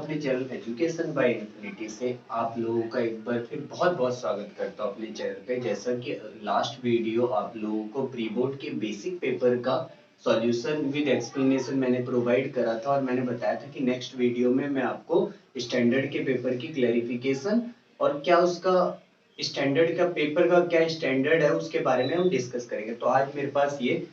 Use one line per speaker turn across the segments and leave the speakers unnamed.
अपने channel education by infinity से आप लोगों का एक बार फिर बहुत बहुत स्वागत करता हूँ अपने चैनल पे। जैसा कि लास्ट वीडियो आप लोगों को प्री बोर्ड के बेसिक पेपर का सॉल्यूशन विद एक्सप्लेनेशन मैंने प्रोवाइड करा था और मैंने बताया था कि नेक्स्ट वीडियो में मैं आपको स्टैंडर्ड के पेपर की क्लैरिफिकेशन और क्या उसका स्टैंडर्ड का पेपर का क्या स्टैंडर्ड है उसके बारे में हम डिस्कस करेंगे। तो आज मेरे पास ये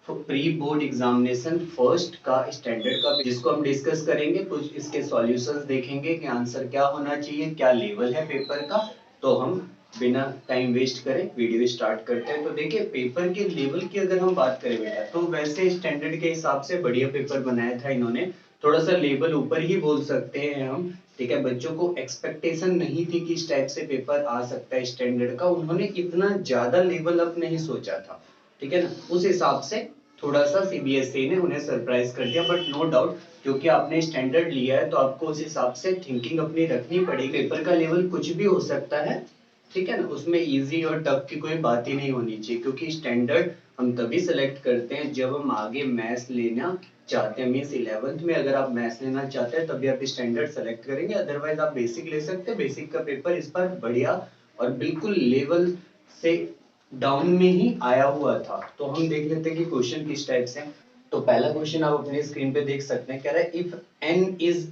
प्री बोर्ड एग्जामिनेशन फर्स्ट का स्टैंडर्ड का जिसको हम डिस्कस करेंगे, कुछ इसके सॉल्यूशंस देखेंगे कि आंसर क्या होना चाहिए, क्या लेवल है पेपर का। तो हम बिना टाइम वेस्ट करें वीडियो स्टार्ट करते हैं। तो देखिए, पेपर के लेवल की अगर हम बात करें बेटा, तो वैसे स्टैंडर्ड के हिसाब से बढ़िया पेपर बनाया था इन्होंने, थोड़ा सा लेवल ऊपर ही बोल सकते हैं हम। ठीक है, बच्चों को एक्सपेक्टेशन नहीं थी कि इस टाइप से पेपर आ सकता है स्टैंडर्ड का, उन्होंने इतना ज्यादा लेवल अप नहीं सोचा था। ठीक है ना, उस हिसाब से थोड़ा सा सीबीएसई ने उन्हें सरप्राइज कर दिया। बट नो डाउट, क्योंकि आपने स्टैंडर्ड लिया है तो आपको उस हिसाब से थिंकिंग अपनी रखनी पड़ेगी। पेपर का लेवल कुछ भी हो सकता है, ठीक है ना, उसमें इजी और टफ की कोई बात ही नहीं होनी चाहिए, क्योंकि स्टैंडर्ड हम तभी सेलेक्ट करते हैं जब हम आगे मैथ्स लेना चाहते हैं। मीन्स 11th में अगर आप मैथ्स लेना चाहते हैं तभी आप स्टैंडर्ड सेलेक्ट करेंगे, अदरवाइज आप बेसिक ले सकते हैं। बेसिक का पेपर इस बार बढ़िया और बिल्कुल लेवल से डाउन में ही आया हुआ था। तो हम देख लेते हैं कि क्वेश्चन किस टाइप से। तो पहला क्वेश्चन आप अपनी स्क्रीन पे देख सकते हैं, कह रहा है if n is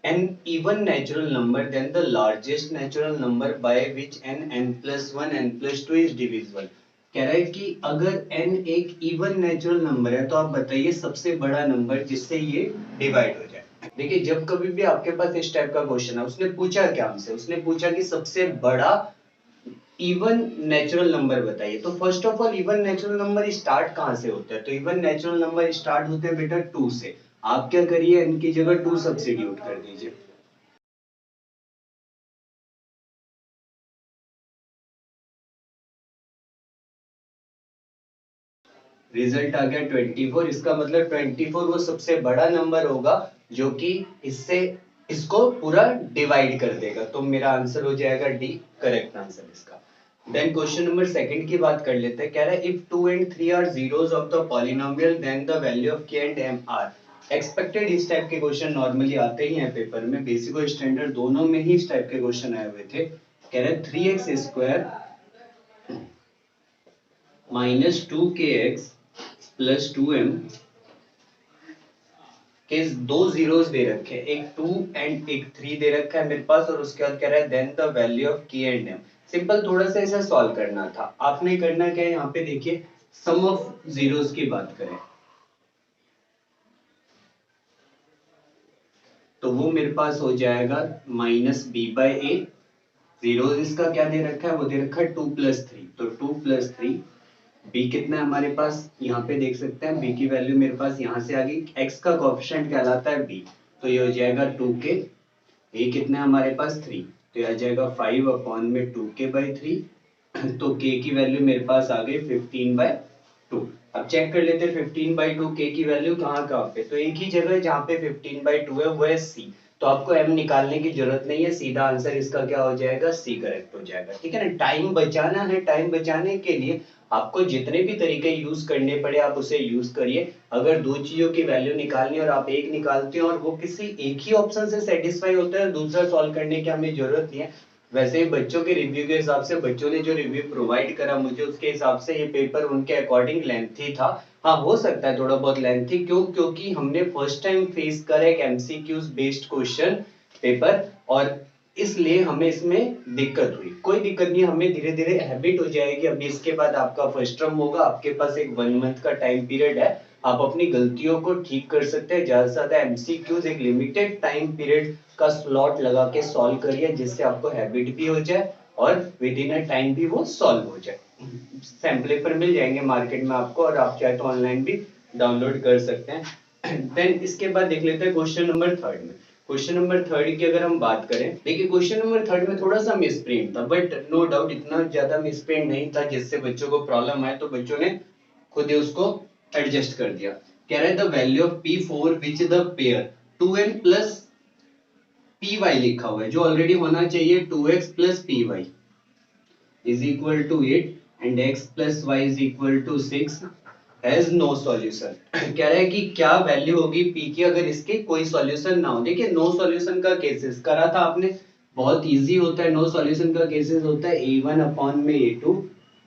an even natural number then the largest natural number by which n plus 1 n plus 2 is divisible। कह रहा है कि अगर n एक इवन नेचुरल नंबर है तो आप बताइए सबसे बड़ा नंबर जिससे ये डिवाइड हो जाए। देखिए, जब कभी भी आपके पास इस टाइप का क्वेश्चन है, उसने पूछा क्या हमसे, उसने पूछा कि सबसे बड़ा इवन नेचुरल नंबर बताइए। तो first of all even natural number start कहां से होता है? तो इवन नेचुरल नंबर स्टार्ट होते हैं बेटा 2 से। आप क्या करिए, इनकी जगह 2 सब्स्टिट्यूट कर दीजिए। रिजल्ट आ गया 24। इसका मतलब 24 वो सबसे बड़ा नंबर होगा जो कि इससे इसको पूरा डिवाइड कर देगा। तो मेरा आंसर हो जाएगा डी, करेक्ट आंसर इसका। देन क्वेश्चन नंबर सेकंड की बात कर लेते हैं। कह रहा है if 2 and 3 are zeros of the polynomial then the value of k and m are expected. इस टाइप के क्वेश्चन नॉर्मली आते ही हैं पेपर में, बेसिक और स्टैंडर्ड दोनों में ही इस टाइप के क्वेश्चन आए हुए थे। कह रहा है 3x square minus 2kx plus 2m के दो जीरोस दे रखे हैं, एक 2 एंड एक 3 दे रखा है मेरे पास, और उसके बाद कह रहा है then the value of k and m। Simple थोड़ा सा ऐसा सॉल्व करना था। आपने करना क्या है, यहाँ पे देखिए सम ऑफ जीरोस की बात करें तो वो मेरे पास हो जाएगा minus b by a. Zero इसका क्या दे रखा है, वो दे रखा है 2 प्लस 3, तो 2 प्लस 3। b कितना है हमारे पास, यहाँ पे देख सकते हैं b की वैल्यू मेरे पास यहाँ से आ गई। x का कोएफिशिएंट कहलाता है b, तो ये हो जाएगा 2k। a कितना है हमारे पास 3, तो ये आ जाएगा 5 अपॉन में 2k बाई 3। तो k की वैल्यू मेरे पास आ गई 15 बाई 2। अब चेक कर लेते हैं 15 बाई 2 k की वैल्यू कहाँ कहाँ पे, तो एक ही जगह जहाँ पे 15 बाई 2 है वो है c। तो आपको m निकालने की जरूरत नहीं है, सीधा आंसर इसका क्या हो जाएगा, c करेक्ट हो जाएगा। ठीक है ना, टाइम बचाना है, टाइम बचाने के लिए आपको जितने भी तरीके यूज करने पड़े आप उसे यूज करिए। अगर दो चीजों की वैल्यू निकालनी और आप एक निकालते हो और वो किसी एक ही ऑप्शन से सेटिस्फाई होता है, दूसरा सॉल्व करने की हमें जरूरत नहीं है। वैसे ही बच्चों के रिव्यू के हिसाब से, बच्चों ने जो रिव्यू प्रोवाइड करा मुझे, उसके हिसाब से ये पेपर उनके अकॉर्डिंग लेंथी था। हाँ, हो सकता है थोड़ा बहुत लेंथी, क्यों? क्योंकि हमने फर्स्ट टाइम फेस करा एक एमसीक्यूज बेस्ड क्वेश्चन पेपर, और इसलिए हमें इसमें दिक्कत हुई। कोई दिक्कत नहीं, हमें धीरे धीरे हैबिट हो जाएगी। अभी इसके बाद आपका फर्स्ट टर्म होगा, आपके पास एक 1 मंथ का टाइम पीरियड है, आप अपनी गलतियों को ठीक कर सकते हैं। ज्यादा से ज्यादा एमसीक्यूज एक लिमिटेड टाइम पीरियड का स्लॉट लगा के सॉल्व करिए, जिससे आपको हैबिट भी हो जाए और विद इन अ टाइम भी वो सॉल्व हो जाए। सैम्पल पेपर मिल जाएंगे मार्केट में आपको, और आप चाहे तो ऑनलाइन भी डाउनलोड कर सकते हैं। देन इसके बाद देख लेते हैं क्वेश्चन नंबर थर्ड में। क्वेश्चन नंबर थर्ड की अगर हम बात करें, देखिए क्वेश्चन नंबर थर्ड में थोड़ा सा मिसप्रिंट था, बट नो डाउट इतना ज्यादा मिसप्रिंट नहीं था जिससे बच्चों को प्रॉब्लम आए, तो बच्चों ने खुद ही उसको एडजस्ट कर दिया। कह रहा है the value of p4 which the pair 2n plus py लिखा हुआ है, जो ऑलरेडी होना चाहिए 2x plus py is equal to 8 and x plus y is equal to 6 has no solution. कह रहा है कि क्या वैल्यू होगी पी की अगर इसके कोई सॉल्यूशन ना हो। देखिए नो सॉल्यूशन का केसेस करा था आपने, बहुत इजी होता है। नो सॉल्यूशन का केसेस होता है a1 अपॉन में a2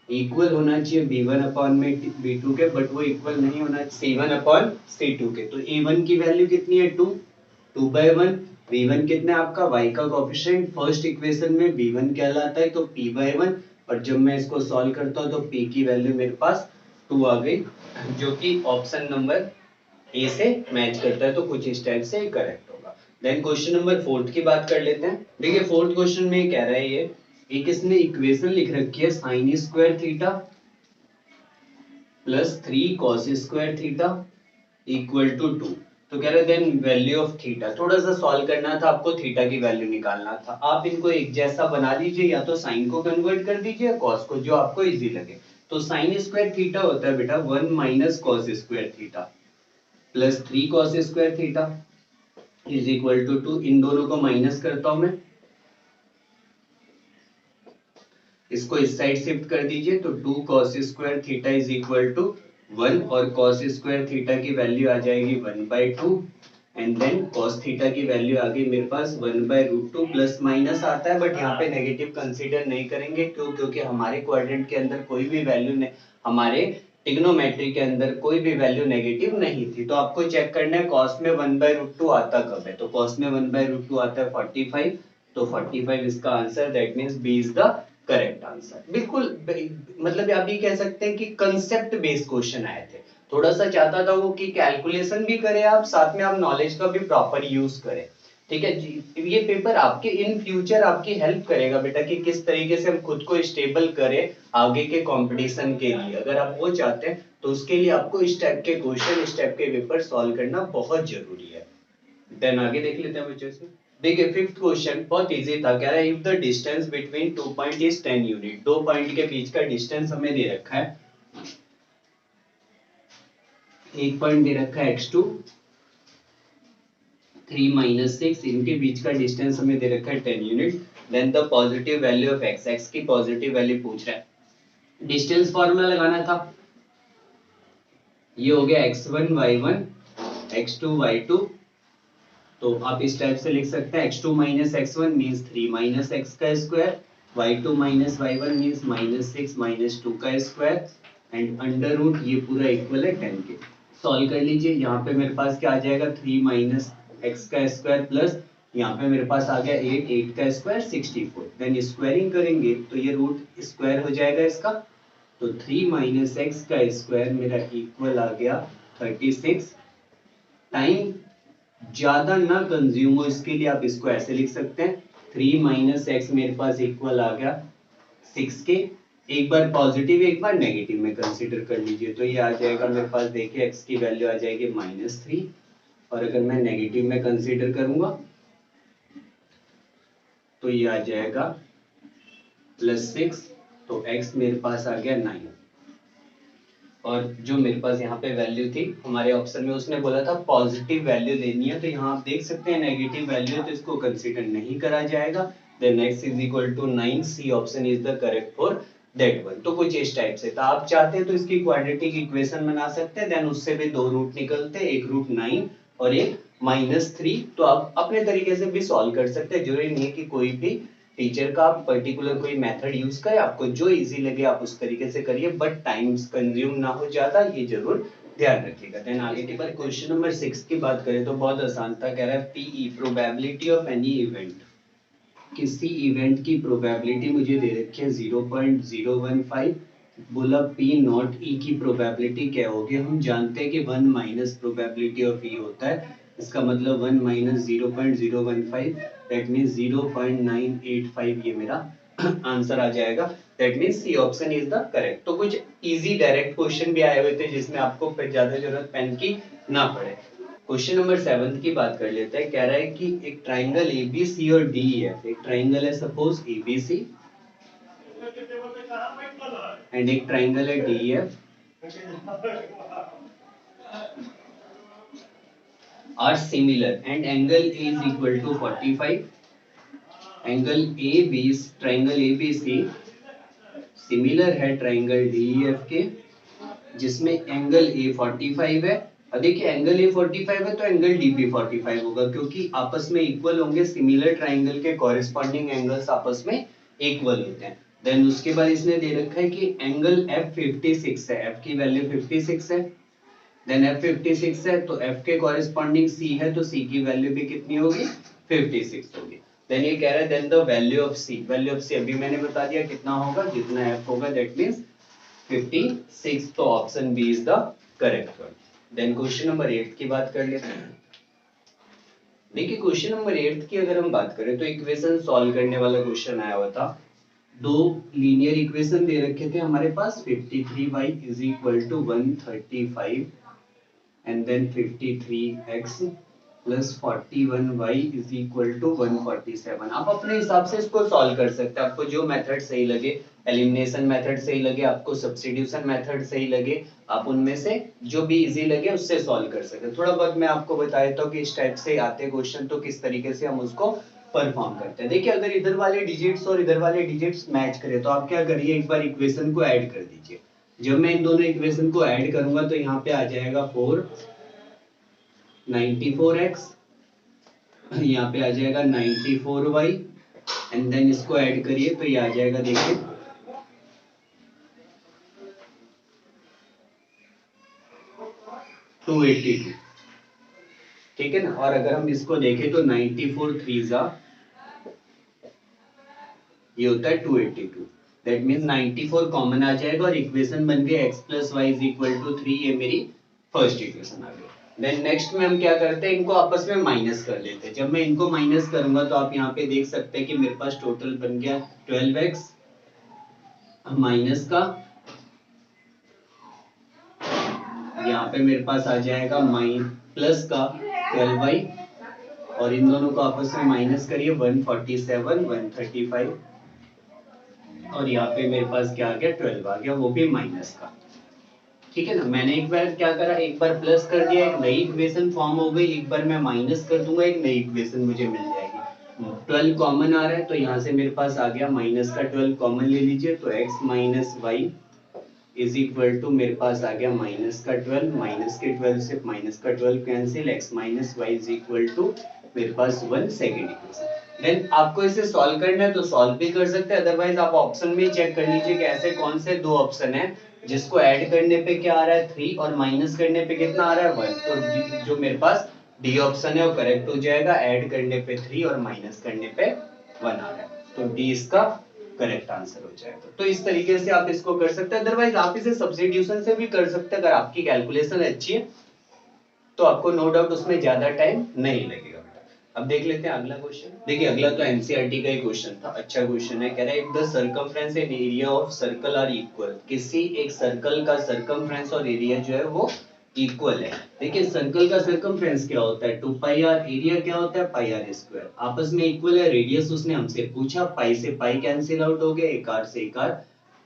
इक्वल होना चाहिए b1 अपॉन में b2 के, बट वो इक्वल नहीं होना चाहिए c1 अपॉन c2 के। तो a1 की वैल्यू कितनी है 2, 2/1। b1 कितना है आपका y का कोएफिशिएंट फर्स्ट इक्वेशन में b1 कहलाता है, तो p/1। और जब मैं इसको सॉल्व करता हूं तो p की वैल्यू मेरे पास 2 आ गई, जो कि ऑप्शन नंबर ए से मैच करता है। तो कुछ इस टाइप से करेक्ट होगा। देन क्वेश्चन नंबर 4 की बात कर लेते हैं। देखिए फोर्थ क्वेश्चन में कह रहा है ये एक इसने इक्वेशन लिख रखी है sin square theta plus 3 cos square theta equal to 2। तो कह रहे देन वैल्यू ऑफ थीटा, थोड़ा सा सॉल्व करना था आपको, थीटा की वैल्यू निकालना था। आप इनको एक जैसा बना लीजिए, या तो साइन को कन्वर्ट कर दीजिए कॉस को, जो आपको इजी लगे। तो साइन स्क्वायर थीटा होता है बेटा 1 minus cos square theta plus 3 cos square theta is equal to 2। इन दोनों को माइनस करता हूं मैं, इसको इस साइड शिफ्ट कर दीजिए, तो 2 cos square theta is equal to 1 और cos स्क्वायर थीटा की वैल्यू आ जाएगी 1/2 एंड देन cos थीटा की वैल्यू आ गई मेरे पास 1/√2। प्लस माइनस आता है बट यहाँ पे नेगेटिव कंसीडर नहीं करेंगे, क्यों? क्योंकि हमारे क्वाड्रेंट के अंदर कोई भी वैल्यू, हमारे ट्रिग्नोमेट्री के अंदर कोई भी वैल्यू नेगेटिव नहीं थी। तो आपको चेक करना है cos में 1/√2 आता कब है। तो cos में 1/√2 आता है 45। तो 45 इसका answer, that means B is the correct answer. बिल्कुल मतलब आप ये कह सकते हैं कि कंसेप्ट बेस्ड क्वेश्चन आए थे। थोड़ा सा चाहता था वो कि कैलकुलेशन भी करें आप, साथ में आप नॉलेज का भी प्रॉपर यूज करें। ठीक है जी, ये पेपर आपके इन फ्यूचर आपकी हेल्प करेगा बेटा कि किस तरीके से हम खुद को स्टेबल करें आगे के कंपटीशन के लिए। अगर आप वो चाहते हैं तो उसके लिए आपको इस टाइप के क्वेश्चन, इस टाइप के पेपर सॉल्व करना बहुत जरूरी है। देन आगे देख लेते हैं बच्चों इसमें। देखिए फिफ्थ क्वेश्चन बहुत इजी था। कह रहा है if the distance between 2 point is 10 unit. दो पॉइंट के बीच का डिस्टेंस हमें दे रखा है, एक पॉइंट दे रखा है x2, 3 माइनस 6, इनके बीच का डिस्टेंस हमें दे रखा है 10 unit. Then the positive value of x, x की पॉजिटिव वैल्यू पूछ रहा है। डिस्टेंस फार्मूला लगाना था, ये हो गया x1 y1 x2 y2। तो आप इस टाइप से लिख सकते हैं x2 minus x1 means 3 minus x का square, y2 minus y1 means minus 6 minus 2 का स्क्वायर एंड अंडर रूट ये पूरा इक्वल है 10 के। सॉल्व कर लीजिए, यहाँ पे मेरे पास क्या आ जाएगा 3 माइनस x का स्क्वायर प्लस यहाँ पे मेरे पास आ गया 8, 8 का स्क्वायर 64। देन स्क्वायरिंग करेंगे तो ये रूट स्क्वायर हो जाएगा इसका, तो 3 माइनस x का स्क्वायर मेरा इक्वल आ गया 36। टाइम ज्यादा ना कंज्यूम हो इसके लिए आप इसको ऐसे लिख सकते हैं, 3 माइनस एक्स मेरे पास इक्वल आ गया 6 के। एक बार पॉजिटिव एक बार नेगेटिव में कंसीडर कर लीजिए, तो ये आ जाएगा मेरे पास, देखिए एक्स की वैल्यू आ जाएगी -3 और अगर मैं नेगेटिव में कंसीडर करूंगा तो ये आ जाएगा +6। तो एक्स मेरे पास आ गया 9 और जो मेरे पास यहाँ पे वैल्यू थी हमारे ऑप्शन में उसने बोला था पॉजिटिव वैल्यू लेनी है, तो यहाँ आप देख सकते हैं नेगेटिव वैल्यू है तो इसको कंसीडर नहीं करा जाएगा। Then x is equal to 9, C option is the correct for that one. तो कुछ इस टाइप से था, आप चाहते हैं तो इसकी क्वाड्रेटिक इक्वेशन बना सकते हैं, देन उससे भी दो रूट निकलते हैं, एक रूट 9 और एक -3। तो आप अपने तरीके से भी सॉल्व कर सकते हैं, जरूरी नहीं है कि कोई भी टीचर का पर्टिकुलर कोई मेथड यूज करे, आपको जो इजी लगे आप उस तरीके से करिए, बट टाइम कंज्यूम ना हो ज्यादा, ये जरूर ध्यान रखिएगा। देन आगे के बाद क्वेश्चन नंबर 6 की बात करें तो बहुत आसान था। कह रहा है PE probability of any event, किसी इवेंट की प्रोबेबिलिटी मुझे दे रखी है 0.015। बोला पी नॉट ई की प्रोबेबिलिटी क्या होगी। हम जानते हैं कि 1 माइनस प्रोबेबिलिटी ऑफ ई होता है, इसका मतलब 1 माइनस 0.015 दैट मींस 0.985 ये मेरा आंसर आ जाएगा। That means C option is the correct. तो कुछ इजी डायरेक्ट क्वेश्चन भी आए हुए थे जिसमें आपको फिर ज्यादा जरूरत पेन की ना पड़े। क्वेश्चन नंबर 7 की बात कर लेते हैं। कह रहा है कि एक ट्राइंगल एबीसी और डीईएफ, एक ट्राइंगल है सपोज एबीसी एंड एक ट्राइंगल है DEF are similar and angle is equal to 45। Angle A B, triangle ABC similar है ट्राइंगल डीईएफ के जिसमें एंगल ए 45 है। अब देखिए एंगल ए 45 है तो एंगल डी भी 45 होगा, क्योंकि आपस में इक्वल होंगे। सिमिलर ट्राइंगल के कॉरेस्पॉन्डिंग एंगल्स आपस में इक्वल होते हैं। देन उसके बाद इसने दे रखा है कि एंगल एफ 56 है, एफ की वैल्यू 56 है। देन एफ 56 है तो एफ के कॉरेस्पॉन्डिंग सी है, तो सी की वैल्यू भी कितनी होगी, 56 होगी। देन ये कह रहा है then the value of C, value of C अभी मैंने बता दिया कितना होगा, जितना एफ होगा दैट मींस 56। तो option B is the correct one. Then question number 8 की बात कर लेते हैं। देखिए क्वेश्चन नंबर 8 की अगर हम बात करें तो इक्वेशन सॉल्व करने वाला क्वेश्चन आया हुआ था। दो लीनियर इक्वेशन दे रखे थे हमारे पास, 53y is equal to 135 and then 53x plus 41y is equal to 147। आप अपने हिसाब से इसको सॉल्व कर सकते हैं, आपको जो मेथड सही लगे, एलिमिनेशन मेथड सही लगे, आपको सब्स्टिट्यूशन मेथड सही लगे, आप उनमें से जो भी इजी लगे उससे सॉल्व कर सकते हैं। थोड़ा बहुत मैं आपको बता देता हूँ कि इस टाइप से आते क्वेश्चन तो किस तरीके से हम उसको परफॉर्म करते हैं। देखिए अगर इधर वाले डिजिट्स और इधर वाले डिजिट्स मैच करें तो आप क्या करिए, एक बार इक्वेशन को ऐड कर दीजिए। जब मैं इन दोनों इक्वेशन को ऐड करूंगा तो यहाँ पे आ जाएगा 94x, यहाँ पे आ जाएगा 94y एंड देन इसको ऐड करिए तो ये आ जाएगा, देखिए 282। ठीक है ना। और अगर हम इसको देखें तो 94 3 ये होता है 282। दैट मींस 94 कॉमन आ जाएगा और इक्वेशन बन गई x + y = 3। ये मेरी फर्स्ट इक्वेशन आ गई। देन नेक्स्ट में हम क्या करते हैं, इनको आपस में माइनस कर लेते हैं। जब मैं इनको माइनस करूंगा तो आप यहाँ पे देख सकते हैं कि मेरे पास टोटल बन गया 12x माइनस का, यहाँ पे मेरे पास आ जाएगा प्लस का 12y, और इन दोनों को आपस में माइनस करिए 147 135, और यहाँ पे मेरे पास क्या आ गया 12 आ गया, वो भी माइनस का। ठीक है ना। मैंने एक बार क्या करा, एक बार प्लस कर दिया, एक नई इक्वेशन फॉर्म हो गई, एक बार मैं माइनस कर दूंगा, एक नई इक्वेशन मुझे मिल जाएगी। 12 कॉमन आ रहा है तो यहाँ से मेरे पास आ गया माइनस का 12 कॉमन ले लीजिए, तो x minus Y is equal to मेरे पास आ गया माइनस का 12, माइनस के 12 से माइनस का 12 कैंसिल, x minus Y is equal to मेरे पास 1 सेकेंड इक्वेशन। देन आपको इसे सॉल्व करना है तो सॉल्व भी कर सकते हैं, अदरवाइज आप ऑप्शन में चेक कर लीजिए कि ऐसे कौन से दो ऑप्शन है जिसको ऐड करने पे क्या आ रहा है 3 और माइनस करने पे कितना आ रहा है 1। तो जो मेरे पास डी ऑप्शन है वो करेक्ट हो जाएगा, ऐड करने पे 3 और माइनस करने पे 1 आ रहा है, तो डी इसका करेक्ट आंसर हो जाएगा। तो इस तरीके से आप इसको कर सकते हैं, अदरवाइज आप इसे सब्स्टिट्यूशन से भी कर सकते हैं। अगर आपकी कैलकुलेशन अच्छी है तो आपको नो डाउट उसमें ज्यादा टाइम नहीं लगेगा। अब देख लेते हैं अगला क्वेश्चन। देखिए अगला तो एनसीईआरटी का ही क्वेश्चन था, अच्छा क्वेश्चन है। कह रहा है if the circumference and area of circle are equal, किसी एक सर्कल का सर्कमफ्रेंस और एरिया जो है वो इक्वल है। देखिए सर्कल का सर्कमफ्रेंस क्या होता है 2 पाई आर, एरिया क्या होता है पाई आर स्क्वायर, आपस में इक्वल है। रेडियस उसने हमसे पूछा, पाई से पाई कैंसिल आउट हो गया, एक आर से एक आर,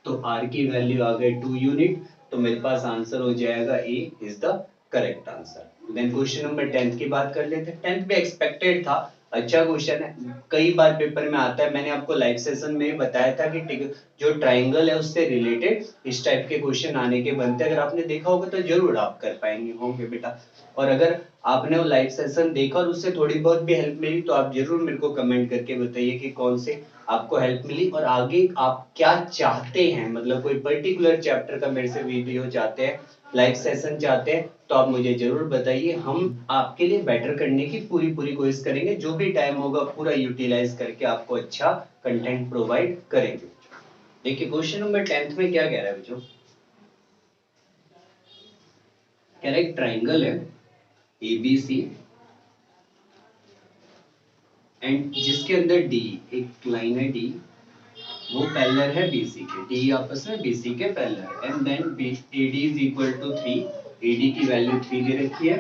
तो आर की वैल्यू आ गई 2 यूनिट, तो मेरे पास आंसर हो जाएगा A is the correct answer. Then question number 10 की बात कर लेते हैं। 10th पे एक्सपेक्टेड था, अच्छा क्वेश्चन है, कई बार पेपर में आता है। मैंने आपको लाइव सेशन में बताया था कि जो ट्राइंगल है उससे रिलेटेड इस टाइप के क्वेश्चन आने के बनते हैं। अगर आपने देखा होगा तो जरूर आप कर पाएंगे होंगे बेटा। और अगर आपने वो लाइव सेशन देखा और उससे थोड़ी बहुत भी हेल्प मिली तो आप जरूर मेरे को कमेंट करके बताइए कि कौन से आपको हेल्प मिली और आगे आप क्या चाहते हैं, मतलब कोई पर्टिकुलर चैप्टर का मेरे से वीडियो चाहते हैं, लाइव सेशन चाहते हैं, तो आप मुझे जरूर बताइए। हम आपके लिए बेटर करने की पूरी कोशिश करेंगे, जो भी टाइम होगा पूरा यूटिलाइज करके आपको अच्छा कंटेंट प्रोवाइड करेंगे। देखिए क्वेश्चन नंबर 10th में क्या कह रहा है बच्चों, कह रहा है एक ट्राइंगल है एबीसी एंड जिसके अंदर डी, एक लाइन है डी, वो पैरेलल है बीसी के, डी आपस में बीसी के पैरेलल है। And then AD is equal to 3, AD की वैल्यू 3 दे रखी है,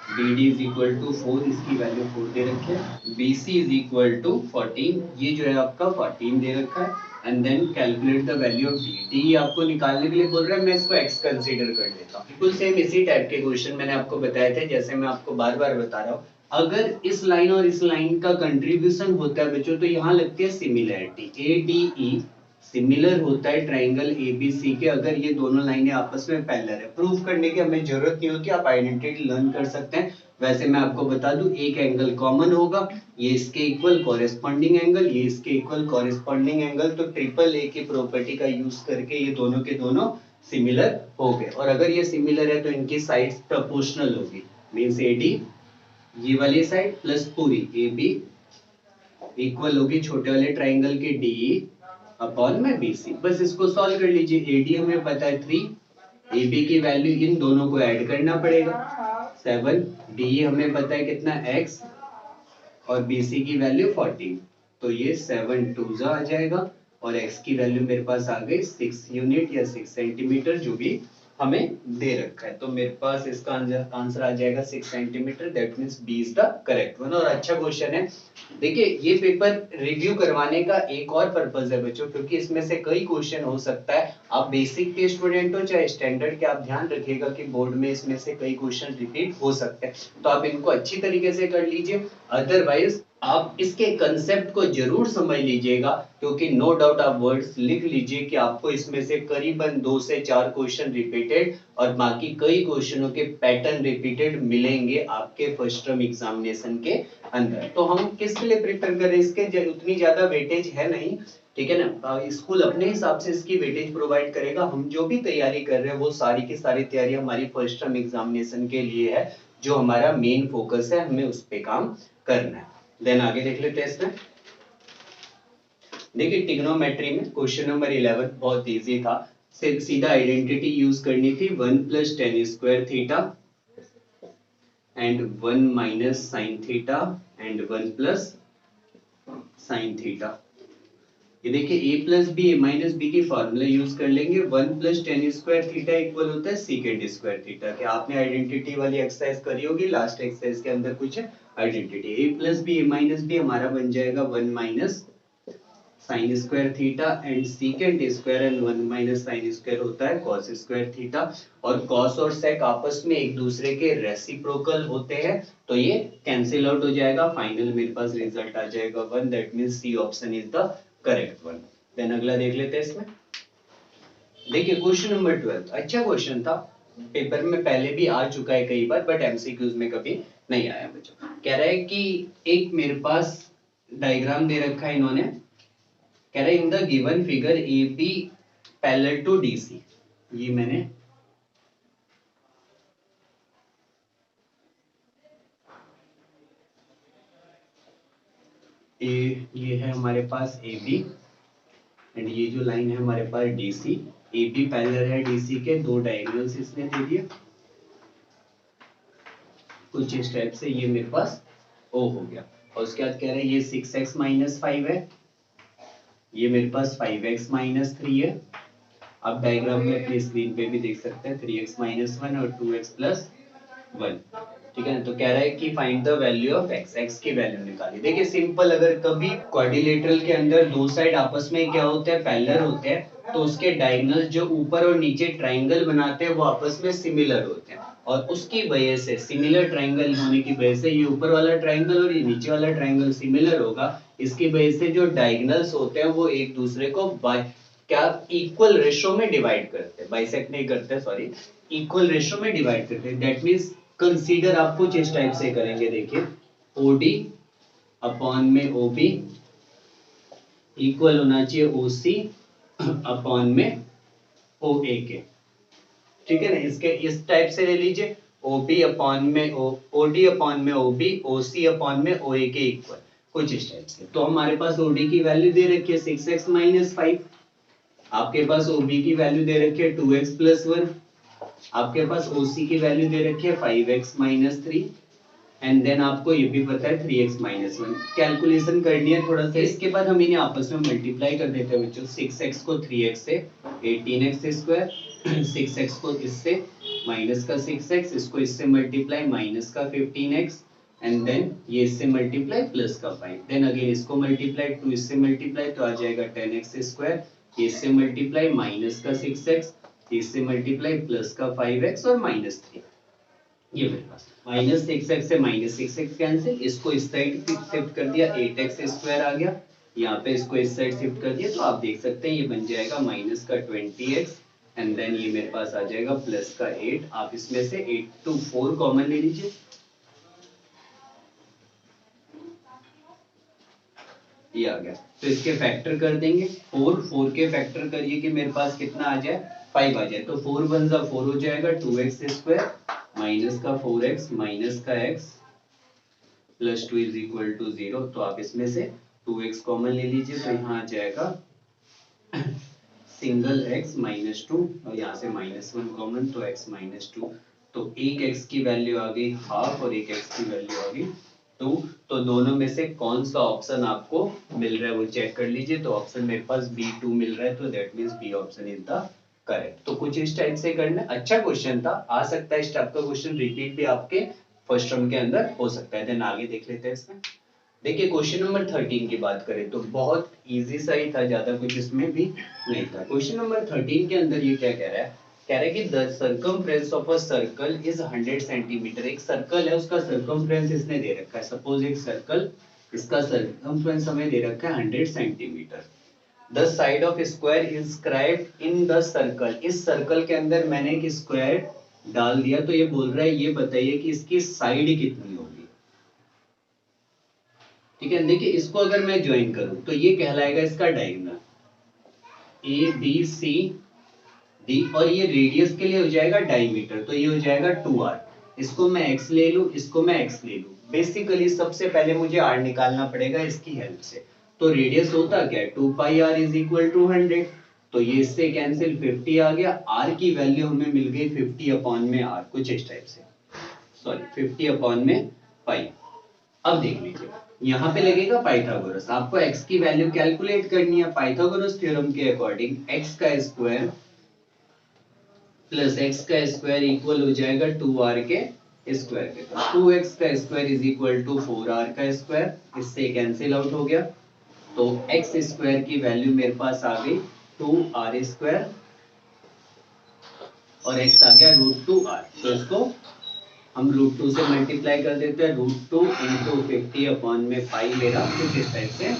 BD इज इक्वल टू 4, इसकी वैल्यू 4 दे रखी है, BC इज इक्वल टू 14, ये जो है आपका 14 दे रखा है। And then calculate the value of D, D आपको निकालने के लिए बोल रहा है, मैं इसको x कंसीडर कर लेता हूँ। बिल्कुल सेम इसी टाइप के क्वेश्चन मैंने आपको बताए थे, जैसे मैं आपको बार बार बता रहा हूँ। अगर इस लाइन और इस लाइन का कंट्रीब्यूशन होता है बच्चों तो यहाँ लगती है सिमिलैरिटी, ADE सिमिलर होता है ट्राइंगल एबीसी के अगर ये दोनों लाइनें आपस में पैरेलल है। प्रूफ करने की हमें जरूरत नहीं होती, आप आइडेंटिटी लर्न कर सकते हैं। वैसे मैं आपको बता दूं, एक एंगल कॉमन होगा, ये इसके इक्वल कॉरेस्पॉन्डिंग एंगल, ये इसके इक्वल कॉरेस्पॉन्डिंग एंगल, तो ट्रिपल ए की प्रॉपर्टी का यूज करके ये दोनों के दोनों सिमिलर हो गए। और अगर ये सिमिलर है तो इनकी साइड्स प्रोपोर्शनल होगी, मींस एडी ये वाली साइड प्लस पूरी ए बी इक्वल होगी छोटे वाले ट्राइंगल के डी अपॉन में बीसी। बस इसको सॉल्व कर लीजिए। एडी हमें पता है 3, एबी की वैल्यू इन दोनों को ऐड करना पड़ेगा 7, डी हमें पता है कितना x और बीसी की वैल्यू 14, तो ये 7 2 जा आ जाएगा और x की वैल्यू मेरे पास आ गई 6 यूनिट या 6 सेंटीमीटर, जो भी हमें दे रखा है। तो मेरे पास इसका आंसर आ जाएगा 6 centimetre, that means B is the correct one. और अच्छा क्वेश्चन है। देखिए ये पेपर रिव्यू करवाने का एक और पर्पस है बच्चों, क्योंकि इसमें से कई क्वेश्चन हो सकता है, आप बेसिक के स्टूडेंट हो चाहे स्टैंडर्ड के, आप ध्यान रखिएगा कि बोर्ड में इसमें से कई क्वेश्चन रिपीट हो सकते हैं, तो आप इनको अच्छी तरीके से कर लीजिए। अदरवाइज आप इसके कंसेप्ट को जरूर समझ लीजिएगा, क्योंकि नो डाउट आप वर्ड्स लिख लीजिए कि आपको इसमें से करीबन 2 से 4 क्वेश्चन रिपीटेड और बाकी कई क्वेश्चनों के पैटर्न रिपीटेड मिलेंगे आपके फर्स्ट टर्म एग्जामिनेशन के अंदर। तो हम किसके लिए प्रिपेयर कर रहे हैं, इसके उतनी ज्यादा वेटेज है नहीं, ठीक है ना। स्कूल अपने हिसाब से इसकी वेटेज प्रोवाइड करेगा। हम जो भी तैयारी कर रहे हैं वो सारी की सारी तैयारी हमारी फर्स्ट टर्म एग्जामिनेशन के लिए है, जो हमारा मेन फोकस है, हमें उस पे काम करना है। देन आगे देख लेते हैं इसमें। देखिए ट्रिग्नोमेट्री में क्वेश्चन नंबर 11 बहुत इजी था, सिर्फ सीधा आइडेंटिटी यूज करनी थी, 1 + tan square theta and 1 - sin theta and 1 + sin theta. ये देखिए a + b a - b की फार्मूला यूज कर लेंगे, 1 + tan स्क्वायर थीटा इक्वल होता है secant स्क्वायर थीटा के। आपने आइडेंटिटी वाली एक्सरसाइज करी होगी, लास्ट एक्सरसाइज के अंदर कुछ identity a + b a - b हमारा बन जाएगा 1 - sin square theta and secant square and 1 - sin square होता है cos स्क्वायर थीटा। और cos और sec आपस में एक दूसरे के रेसिप्रोकल होते हैं, तो ये कैंसिल आउट हो जाएगा, फाइनल मेरे पास रिजल्ट आ जाएगा 1, that means C option is the correct one. Then अगला देख लेते हैं इसमें। देखिए क्वेश्चन नंबर 12 अच्छा क्वेश्चन था, पेपर में पहले भी आ चुका है कई बार, बट एमसीक्यूज में कभी नहीं आया बच्चों। कह रहा है कि एक मेरे पास डायग्राम दे रखा है इन्होंने, कह रहा है in the given figure A B parallel to DC. ये मैंने ये है हमारे पास ए बी एंड ये जो लाइन है हमारे पास डीसी। ए बी पैरेलल है डीसी के, दो डायगोनल्स इसने दे दिए कुछ इस टाइप से, ये मेरे पास ओ हो गया। और उसके बाद कह रहे हैं ये 6x - 5 है, ये मेरे पास 5x - 3 है। आप डायग्राम में अपनी स्क्रीन पे भी देख सकते हैं 3x - 1 और 2x + 1, ठीक है ना। तो कह रहा है कि find the value of x, x की वैल्यू निकालिए। देखिए सिंपल, अगर कभी क्वाड्रिलेटरल के अंदर दो साइड आपस में क्या होते हैं, पैरेलल होते हैं, तो उसके डायगोनल्स जो ऊपर और नीचे ट्रायंगल बनाते हैं वो आपस में सिमिलर होते हैं, और उसकी वजह से सिमिलर ट्रायंगल होने की वजह से ये ऊपर वाला ट्रायंगल और ये नीचे वाला ट्रायंगल सिमिलर होगा। इसकी वजह से जो डायगोनल्स होते हैं वो एक दूसरे को क्या इक्वल रेशो में डिवाइड करते हैं, बाइसेक्ट नहीं करते, सॉरी, इक्वल रेशो में डिवाइड करते हैं। दैट मींस कंसीडर आप कुछ इस टाइप से करेंगे, देखिए OD अपॉन में OB इक्वल होना चाहिए OC अपॉन में OA के, ठीक है ना। इसके इस टाइप से ले लीजिए, OB अपॉन में OD अपॉन में OB, OC अपॉन में OA के इक्वल, कुछ इस टाइप से। तो हमारे पास OD की वैल्यू दे रखी है 6x - 5, आपके पास OB की वैल्यू दे रखी है 2x + 1, आपके पास OC की वैल्यू दे रखी है 5x - 3, एंड देन आपको ये भी पता है 3x - 1। कैलकुलेशन करनी है थोड़ा सा, इसके बाद हम इन्हें आपस में मल्टीप्लाई कर देते हैं बच्चों। 6x को 3x से 18x², 6x को इससे माइनस का 6x, इसको इससे मल्टीप्लाई माइनस का 15x, एंड देन ये इससे मल्टीप्लाई प्लस का 5, देन अगेन इसको मल्टीप्लाई 2 इससे मल्टीप्लाई तो आ जाएगा 10x², इससे मल्टीप्लाई माइनस का 6x, इससे मल्टीप्लाई प्लस का 5x और -3। ये मेरे पास -6x से -6x कैंसिल, इसको इस साइड शिफ्ट कर दिया 8x² आ गया,
यहाँ पे इसको इस साइड शिफ्ट कर दिया तो आप देख सकते हैं ये बन जाएगा माइनस का 20x एंड देन ये मेरे पास आ जाएगा प्लस का 8। आप इसमें से 8 to 4 कॉमन ले लीजिए, ये आ गया। तो इसके फैक्टर कर देंगे, 4 के फैक्टर करिए कि मेरे पास कितना आ जाए 5 आ जाए। तो 4 वन जा 4 हो जाएगा 2x स्क्वायर माइनस का 4x माइनस का x plus 2 is equal to 0। तो आप इसमें से 2x कॉमन ले लीजिए तो यहाँ आ जाएगा सिंगल x माइनस 2 और यहाँ से -1 कॉमन तो x माइनस 2। तो एक x की वैल्यू आ गई हाफ और एक x की वैल्यू आ गई 2। तो दोनों में से कौन सा ऑप्शन आपको मिल रहा है वो चेक कर लीजिए। तो ऑप्शन मेरे पास B2 मिल रहा है तो that means B option is the correct. तो कुछ इस टाइप से करना, अच्छा क्वेश्चन था, आ सकता है इस टाइप का क्वेश्चन रिपीट भी आपके फर्स्ट टर्म के अंदर हो सकता है। देन आगे देख लेते हैं इसमें। देखिए क्वेश्चन नंबर 13 की बात करें तो बहुत इजी सा ही था, ज्यादा कुछ इसमें भी नहीं था। क्वेश्चन नंबर 13 के अंदर ये क्या कह रहा है, कह रहा है कि the circumference of a circle is 100 centimetre. एक सर्कल है उसका सर्कमफ्रेंस इसने दे रखा है, सपोज एक सर्कल, इसका सर्कमफ्रेंस हमें दे रखा है 100 centimetre. The side of square inscribed in the circle, इस सर्कल के अंदर मैंने एक स्क्वायर डाल दिया तो ये बोल रहा है ये बताइए कि इसकी साइड कितनी होगी। ठीक है, देखिए इसको अगर मैं ज्वाइन करूं तो ये कहलाएगा इसका diagonal A B C D और ये रेडियस के लिए हो जाएगा डायमीटर तो ये हो जाएगा 2r। इसको मैं x ले लूं, इसको मैं x ले लूं, बेसिकली सबसे पहले मुझे r निकालना पड़ेगा इसकी हेल्प से। तो रेडियस होता क्या है 2 pi r is equal to 100। तो ये इससे कैंसिल 50 आ गया, r की वैल्यू हमें मिल गई 50 अपॉन में r, कुछ इस टाइप से, सॉरी 50 अपॉन में पाई। अब देख लीजिए यहाँ पे लगेगा पाइथागोरस, आपको x की वैल्यू कैलकुलेट करनी है। पाइथागोरस थ्योरम के अकॉर्डिंग x का स्क्वायर प्लस x का स्क्वायर इक्वल हो जाएगा 2r के स्क्वायर के। तो 2x का square is equal to 4r का स्क्वायर, इससे कैंसिल आउट हो गया। तो x स्क्वायर की वैल्यू मेरे पास आ गई 2r स्क्वायर और x आ गया √2r। तो इसको हम √2 से मल्टीप्लाई कर देते हैं, √2 इंटू 50 अपॉन में पाई मेरा कुछ इस टाइप से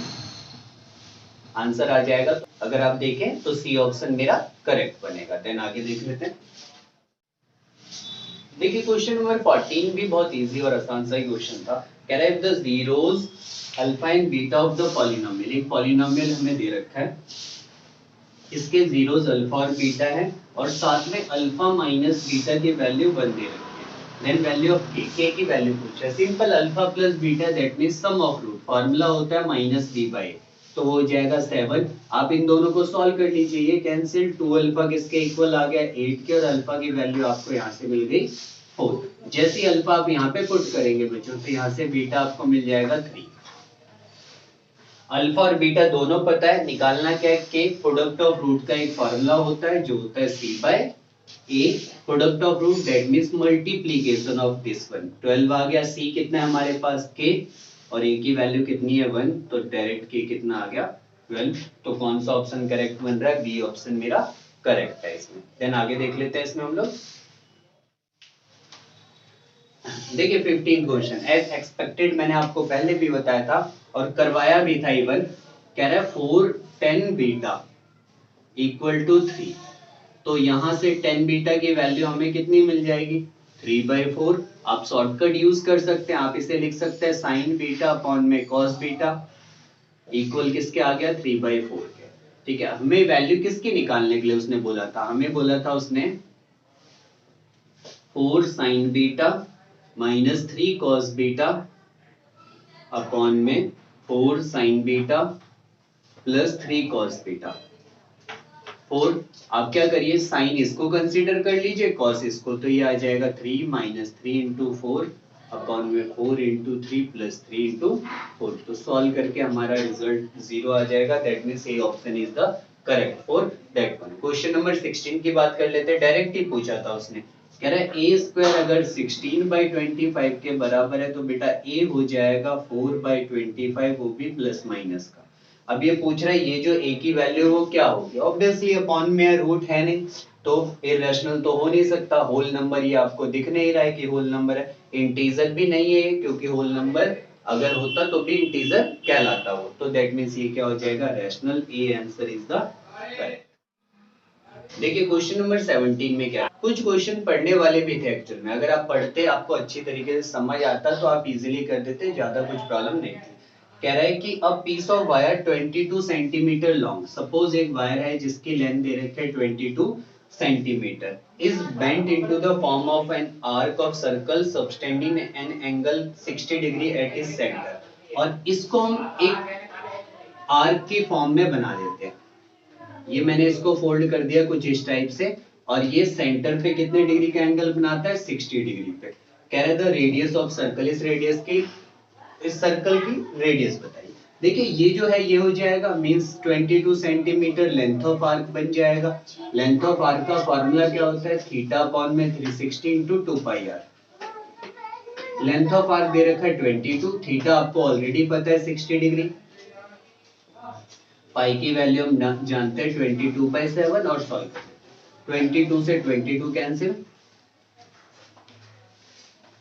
आंसर आ जाएगा। अगर आप देखें तो सी ऑप्शन मेरा करेक्ट बनेगा। देन आगे देख लेते हैं। देखिए क्वेश्चन नंबर 14 भी बहुत इजी और आसान सा ही क्वेश्चन था। कह रहा है the zeros alpha and beta of the polynomial, एक पॉलिनोमियल हमें दे रखा है, इसके जीरोस अल्फा और बीटा है और साथ में अल्फा माइनस बीटा की वैल्यू 1 दे रखी है। देन वैल्यू ऑफ के की वैल्यू पूछा है। Simple alpha plus beta that means sum of root, formula होता है माइनस बी बाई, तो हो जाएगा 7। आप इन दोनों को सॉल्व कर लीजिए, ये कैंसिल, 2 अल्फा किसके इक्वल आ गया 8 के और अल्फा की वैल्यू आपको यहाँ से मिल गई 4। जैसे ही अल्फा आप यहाँ पे पुट करेंगे बच्चों तो यहाँ से बीटा आपको मिल जाएगा 3। अल्फा और बीटा दोनों पता है, निकालना क्या है, के प्रोडक्ट ऑफ रूट का एक फार्मूला होता है जो होता है C by A, product of root that means multiplication of this one. 12 आ गया, सी कितना है हमारे पास के और ए की वैल्यू कितनी है 1, तो डायरेक्ट के कितना आ गया 12। तो कौन सा ऑप्शन करेक्ट बन रहा है, बी ऑप्शन मेरा करेक्ट है इसमें। देन आगे देख लेते हैं इसमें हम लोग। देखिए 15 क्वेश्चन एज एक्सपेक्टेड, मैंने आपको पहले भी बताया था और करवाया भी था इवन। कह रहा है 4 10 बीटा इक्वल टू 3। तो यहां से 10 बीटा की वैल्यू हमें कितनी मिल जाएगी 3/4। आप शॉर्टकट यूज कर सकते हैं, आप इसे लिख सकते हैं साइन बीटा अपॉन में कॉस बीटा इक्वल किसके आ गया 3/4 के। ठीक है, हमें वैल्यू किसकी निकालने के लिए उसने बोला था, हमें बोला था उसने 4 sign beta minus 3 cos beta upon में 4 sign beta plus 3 cos beta. 4 आप क्या करिए साइन इसको कंसीडर कर लीजिए, कॉस इसको, तो ये आ जाएगा 3 माइनस 3 इंटू 4 अपॉन में 4 इंटू 3 प्लस 3 इंटू 4। तो सॉल्व करके हमारा रिजल्ट 0 आ जाएगा, that means A option is the correct for that one. Question number 16 की बात कर लेते हैं, डायरेक्ट ही पूछा था उसने। कह रहा है ए स्क्वायर अगर 16/25 के बराबर है तो बेटा ए हो जाएगा 4/25, वो भी प्लस माइनस का। अब ये पूछ रहा है ये जो a की वैल्यू वो क्या होगी, ऑब्वियसली अपॉन में रूट है नहीं तो इरेशनल तो हो नहीं सकता। होल नंबर ये आपको दिख नहीं रहा है कि होल नंबर है, इंटीजर भी नहीं है क्योंकि होल नंबर अगर होता तो भी इंटीजर कहलाता वो, तो दैट मीन्स ये क्या हो जाएगा, rational. A answer is the correct. देखिए क्वेश्चन नंबर 17 में क्या, कुछ क्वेश्चन पढ़ने वाले भी थे एक्चुअल में, अगर आप पढ़ते आपको अच्छी तरीके से समझ आता तो आप इजीली कर देते, ज्यादा कुछ प्रॉब्लम नहीं थी। कह रहा है कि a piece of wire 22 centimetre long, suppose एक वायर है जिसकी लेंथ दे रखे है 22 centimetre, is bent into the form of an arc of circle subtending an angle 60 degree at is centre, और इसको हम एक आर्क के फॉर्म में बना देते हैं। ये मैंने इसको फोल्ड कर दिया कुछ इस टाइप से, और ये सेंटर पे कितने डिग्री का एंगल बनाता है, 60 डिग्री पे। कह रहे थे रेडियस ऑफ सर्कल, इस रेडियस की, इस सर्कल की रेडियस बताइए। देखिए ये जो है ये हो जाएगा means 22 centimetre length of arc बन जाएगा। लेंथ ऑफ आर्क का फॉर्मूला क्या होता है, थीटा अपॉन में 360 into 2 pi R. Length of arc दे रखा है 22, थीटा आपको ऑलरेडी पता है 60 डिग्री, पाई की वैल्यू हम जानते हैं 22/7, और सॉल्व 22 से 22 कैंसिल,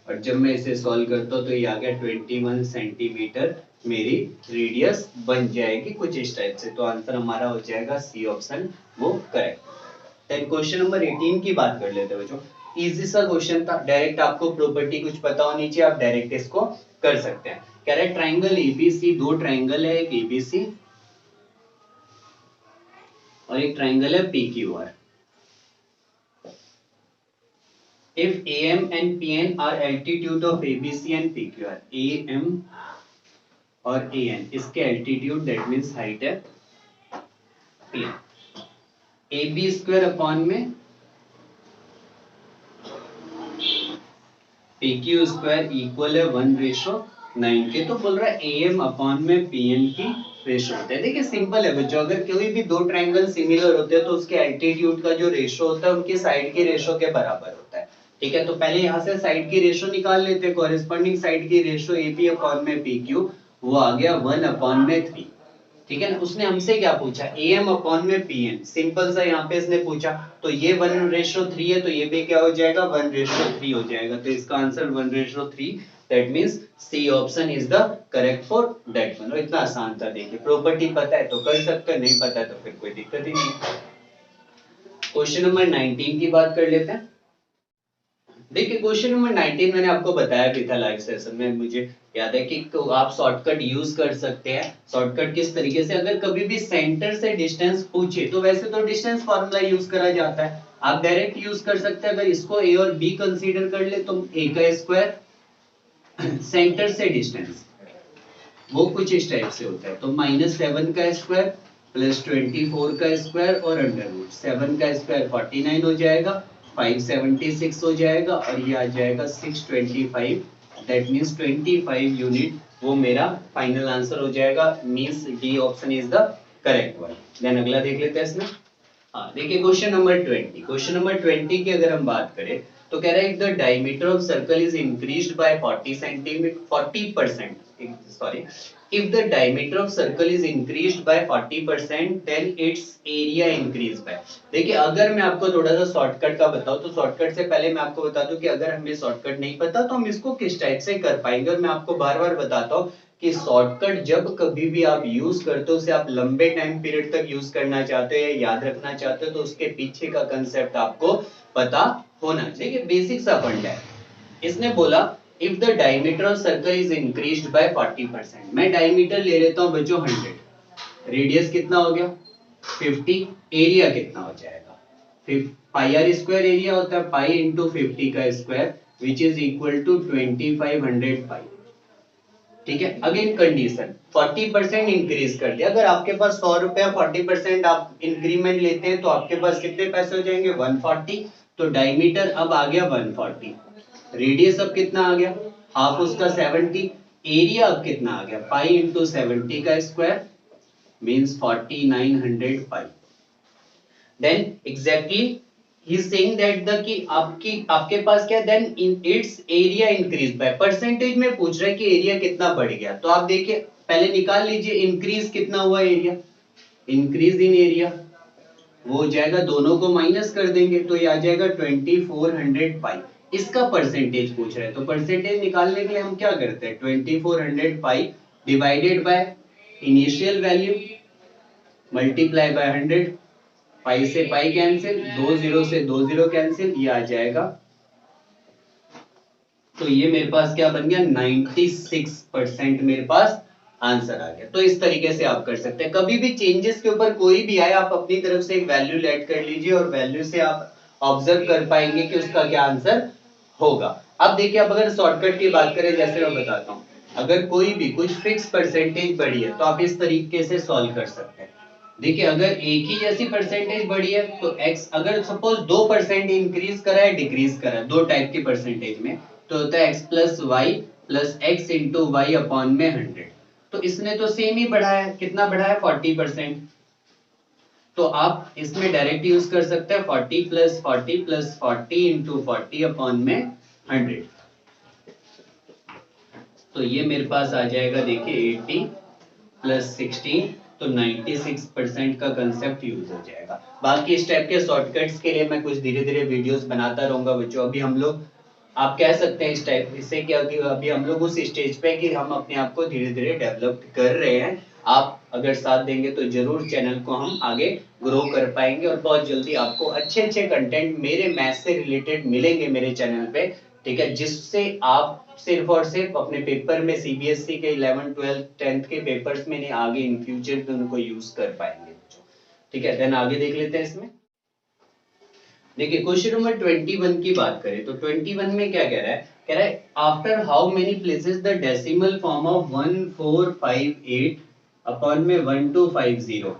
और जब मैं इसे सॉल्व करता हूं तो ये आ गया 21 सेंटीमीटर मेरी रेडियस बन जाएगी कुछ इस टाइप से। तो आंसर हमारा हो जाएगा सी ऑप्शन, वो करेक्ट। देन क्वेश्चन नंबर 18 की बात कर लेते हैं बच्चों। इजी सा क्वेश्चन था, डायरेक्ट आपको प्रॉपर्टी कुछ पता होनी चाहिए, आप डायरेक्ट इसको कर सकते हैं। कह रहा है ट्राइंगल एबीसी, दो ट्राइंगल है, एक एबीसी और एक ट्राइंगल है PQR। If AM and PN are altitude of ABC and PQR, AM और AN इसके altitude that means height है PN, AB स्क्वायर अपॉन में PQ स्क्वायर इक्वल है 1:9 के, तो बोल रहा है AM अपॉन में PN की रेशो होता है। देखिए सिंपल है बच्चों, अगर कोई भी दो ट्रायंगल सिमिलर होते हैं तो उसके एल्टीट्यूड का जो रेशो होता है उनकी साइड के रेशो के बराबर होता है। ठीक है, तो पहले यहाँ से साइड की रेशो निकाल लेते हैं, कॉरेस्पॉन्डिंग साइड की रेशो AP अपॉन में PQ, वो आ गया 1/3। ठीक है ना, उसने हमसे क्या पूछा, AM अपॉन में PN, सिंपल सा यहाँ पे इसने पूछा, तो ये 1:3 है, तो ये भी क्या हो जाएगा 1:3 हो जाएगा, तो इसका answer 1:3, that means C option is the correct for that one. इतना आसान था, देखिए प्रॉपर्टी पता है तो कर सकते हैं, नहीं पता है तो फिर कोई दिक्कत ही नहीं। क्वेश्चन नंबर 19 की बात कर लेते हैं। देखिए क्वेश्चन नंबर 19 मैंने आपको बताया भी था लाइव सेशन में, मुझे याद है कि तो आप शॉर्टकट यूज कर सकते हैं। शॉर्टकट किस तरीके से, अगर कभी भी सेंटर से डिस्टेंस पूछे तो वैसे तो डिस्टेंस फार्मूला यूज करा जाता है, आप डायरेक्ट यूज कर सकते हैं। अगर इसको A और B कंसीडर कर ले तो A का स्क्वायर सेंटर से डिस्टेंस वो कुछ इस टाइप से होता है, तो -7 का स्क्वायर प्लस 24 का स्क्वायर और अंडर रूट 7 का स्क्वायर 49 हो जाएगा, 576 हो जाएगा, और ये आ जाएगा 625, दैट मींस 25 यूनिट, वो मेरा फाइनल आंसर हो जाएगा, means D option is the correct one. Then अगला देख लेते हैं इसमें। हाँ देखिए क्वेश्चन नंबर 20, क्वेश्चन नंबर 20 की अगर हम बात करें तो कह रहा है the diameter of circle is increased by 40%, sorry, if the diameter of circle is increased by 40% then its area increase by। देखिए अगर मैं आपको थोड़ा सा शॉर्टकट का बताऊं तो शॉर्टकट से पहले मैं आपको बता दूं कि अगर हमें शॉर्टकट नहीं पता तो हम इसको किस टाइप से कर पाएंगे, और मैं आपको बार बार बताता हूं कि शॉर्टकट जब कभी भी आप यूज करते हो उसे आप लंबे टाइम पीरियड तक यूज करना चाहते हो या याद रखना चाहते हो तो उसके पीछे का कंसेप्ट आपको पता होना चाहिए। बेसिक सा फंड है, इसने बोला if the diameter of circle is increased by 40%, मैं डायमीटर ले लेता हूं बच्चों 100, रेडियस कितना हो गया 50, एरिया कितना हो जाएगा पाई आर स्क्वायर एरिया होता है, पाई इंटू 50 का square which is equal to 2500 pi. ठीक है, अगेन कंडीशन 40% इंक्रीज कर दिया, अगर आपके पास 100 रुपया 40% आप इंक्रीमेंट लेते हैं तो आपके पास कितने पैसे हो जाएंगे 140, तो डायमीटर अब आ गया 140, रेडियस अब कितना आ गया हाफ उसका 70, एरिया अब कितना आ गया पाई इंटू 70 का square means 4900 pi. Then exactly ही इज सेइंग दैट द कि आपके पास क्या, then in its area increase by, percentage में पूछ रहा है कि एरिया कितना बढ़ गया, तो आप देखिए पहले निकाल लीजिए इंक्रीज कितना हुआ एरिया, इंक्रीज इन एरिया वो हो जाएगा, दोनों को माइनस कर देंगे तो ये आ जाएगा 2400 पाई। इसका परसेंटेज पूछ रहे हैं, तो परसेंटेज निकालने के लिए हम क्या करते हैं, 2400 पाई divided by initial value multiply by 100, पाई से पाई कैंसिल, 20 से 20 कैंसिल, ये आ जाएगा। तो ये मेरे पास क्या बन गया, 96% मेरे पास आंसर आ गया। तो इस तरीके से आप कर सकते हैं, कभी भी चेंजेस के ऊपर कोई भी आए आप अपनी तरफ से एक वैल्यू ऐड कर लीजिए और वैल्यू से आप ऑब्जर्व कर पाएंगे कि उसका क्या आंसर होगा। अब देखिए, अब अगर शॉर्टकट की बात करें, जैसे मैं बताता हूं, अगर कोई भी कुछ फिक्स परसेंटेज बढ़ी है तो आप इस तरीके से सॉल्व कर सकते हैं। देखिए, अगर एक ही जैसी परसेंटेज बढ़ी है तो x, अगर सपोज 2% इंक्रीज करा है डिक्रीज करा है, दो टाइप की परसेंटेज में, तो होता है x plus Y plus X into Y upon में 100। तो इसने तो सेम ही बढ़ाया है, कितना बढ़ाया है, 40%। तो आप इसमें डायरेक्ट यूज कर सकते हैं 40 प्लस 40 प्लस 40 इंटू 40 अपॉन में 100। तो ये मेरे पास आ जाएगा, देखिए 80 प्लस 16, तो 96% का कंसेप्ट यूज हो जाएगा। बाकी इस टाइप के शॉर्टकट्स के लिए मैं कुछ धीरे धीरे वीडियोस बनाता रहूंगा बच्चों। अभी हम लोग, आप कह सकते हैं इस टाइप, इससे क्या कि अभी हम लोग उस स्टेज पे कि हम अपने आप को धीरे धीरे डेवलप कर रहे हैं। आप अगर साथ देंगे तो जरूर चैनल को हम आगे ग्रो कर पाएंगे और बहुत जल्दी आपको अच्छे अच्छे कंटेंट मेरे मैथ्स से रिलेटेड मिलेंगे मेरे चैनल पे, ठीक है, जिससे आप सिर्फ और सिर्फ अपने पेपर में सीबीएसई के 11 12 10th के पेपर्स में नहीं, आगे इन फ्यूचर में उनको यूज कर पाएंगे बच्चों, ठीक है। देन आगे देख लेते हैं इसमें। देखिए, क्वेश्चन नंबर 21 की बात करें तो 21 में क्या कह रहा है, कह रहा है after how many places the decimal form of 1458 upon में 1250,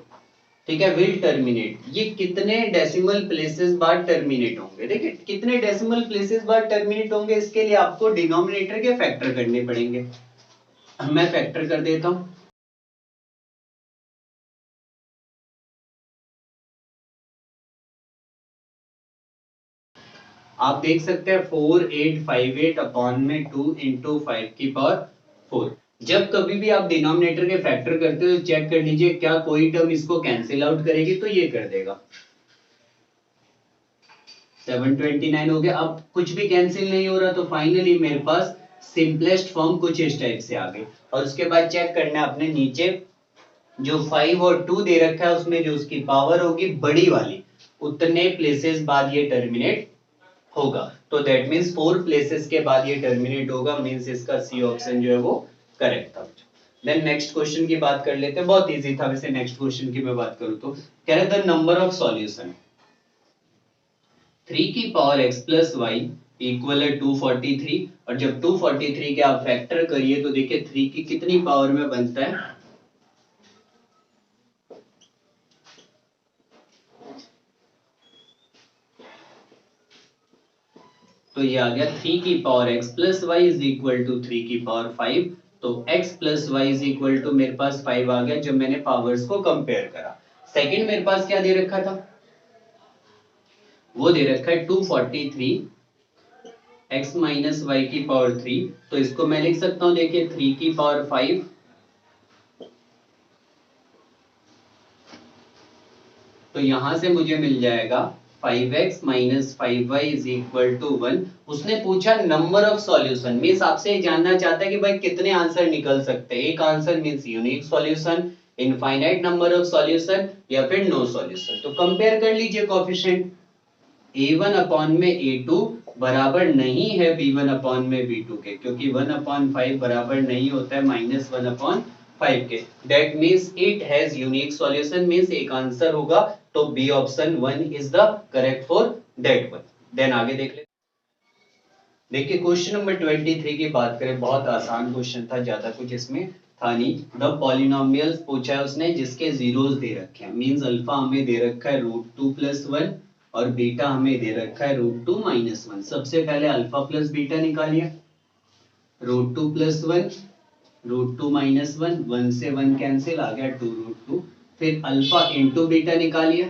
ठीक है, विल टर्मिनेट। ये कितने डेसिमल प्लेसेस बाद टर्मिनेट होंगे, देखिए कितने डेसिमल प्लेसेस बाद टर्मिनेट होंगे, इसके लिए आपको डिनोमिनेटर के फैक्टर करने पड़ेंगे। मैं फैक्टर कर देता हूं। आप देख सकते हैं 4858 अपॉन में 2 इंटू 5 की पावर 4। जब कभी भी आप डिनोमिनेटर के फैक्टर करते हो चेक कर लीजिए क्या कोई टर्म इसको कैंसिल आउट करेगी, तो ये कर देगा, 729 हो गया। अब कुछ भी कैंसिल नहीं हो रहा तो फाइनली मेरे पास सिंपलेस्ट फॉर्म कुछ इस टाइप से आ गई। और उसके बाद चेक करना है अपने नीचे जो 5 और 2 दे रखा है उसमें जो उसकी पावर होगी बड़ी वाली, उतने प्लेसेस बाद ये टर्मिनेट होगा। तो दैट मींस 4 प्लेसेस के बाद ये टर्मिनेट होगा, मींस इसका सी ऑप्शन जो है वो करेक्ट था। देन नेक्स्ट क्वेश्चन की बात कर लेते हैं, बहुत इजी था वैसे। नेक्स्ट क्वेश्चन की मैं बात करूं तो कह रहा है द नंबर ऑफ सॉल्यूशन 3 की power x plus Y equal है 243, और जब 243 के आप फैक्टर करिए तो देखिए 3 की कितनी पावर में बनता है, तो ये आ गया 3 की power x plus Y is equal to 3 की पावर 5। तो x plus Y is equal to मेरे पास 5 आ गया जब मैंने पावर्स को कंपेयर करा। सेकंड मेरे पास क्या दे रखा था, वो दे रखा है 243 x माइनस वाई की पावर 3। तो इसको मैं लिख सकता हूं, देखिए 3 की पावर 5, तो यहां से मुझे मिल जाएगा 5x minus 5y is equal to 1। उसने पूछा नंबर ऑफ सॉल्यूशन, मींस आपसे ये जानना चाहता है कि भाई कितने आंसर निकल सकते हैं। एक answer means unique solution, infinite number of solution, या फिर नो सॉल्यूशन। तो कंपेयर कर लीजिए कोएफिशिएंट, a1 अपॉन में a2 बराबर नहीं है b1 अपॉन में b2 के, क्योंकि 1/5 बराबर नहीं होता है -1/5 के। That means it has unique solution, means एक आंसर होगा, तो B option 1 is the correct for that one. देन आगे देख ले। देखिए क्वेश्चन नंबर 23 की बात करें, बहुत आसान क्वेश्चन था, ज्यादा कुछ इसमें था नहीं। द पॉलिनोमियल्स पूछा है उसने जिसके जीरोस दे रखे हैं, मींस अल्फा हमें दे रखा है √2 + 1 और बीटा हमें दे रखा है √2 - 1। सबसे पहले अल्फा प्लस बीटा निकालिए, √2 + 1 √2 - 1, 1 से 1 कैंसिल, आ गया 2√2। फिर अल्फा इंटू बीटा निकालिए,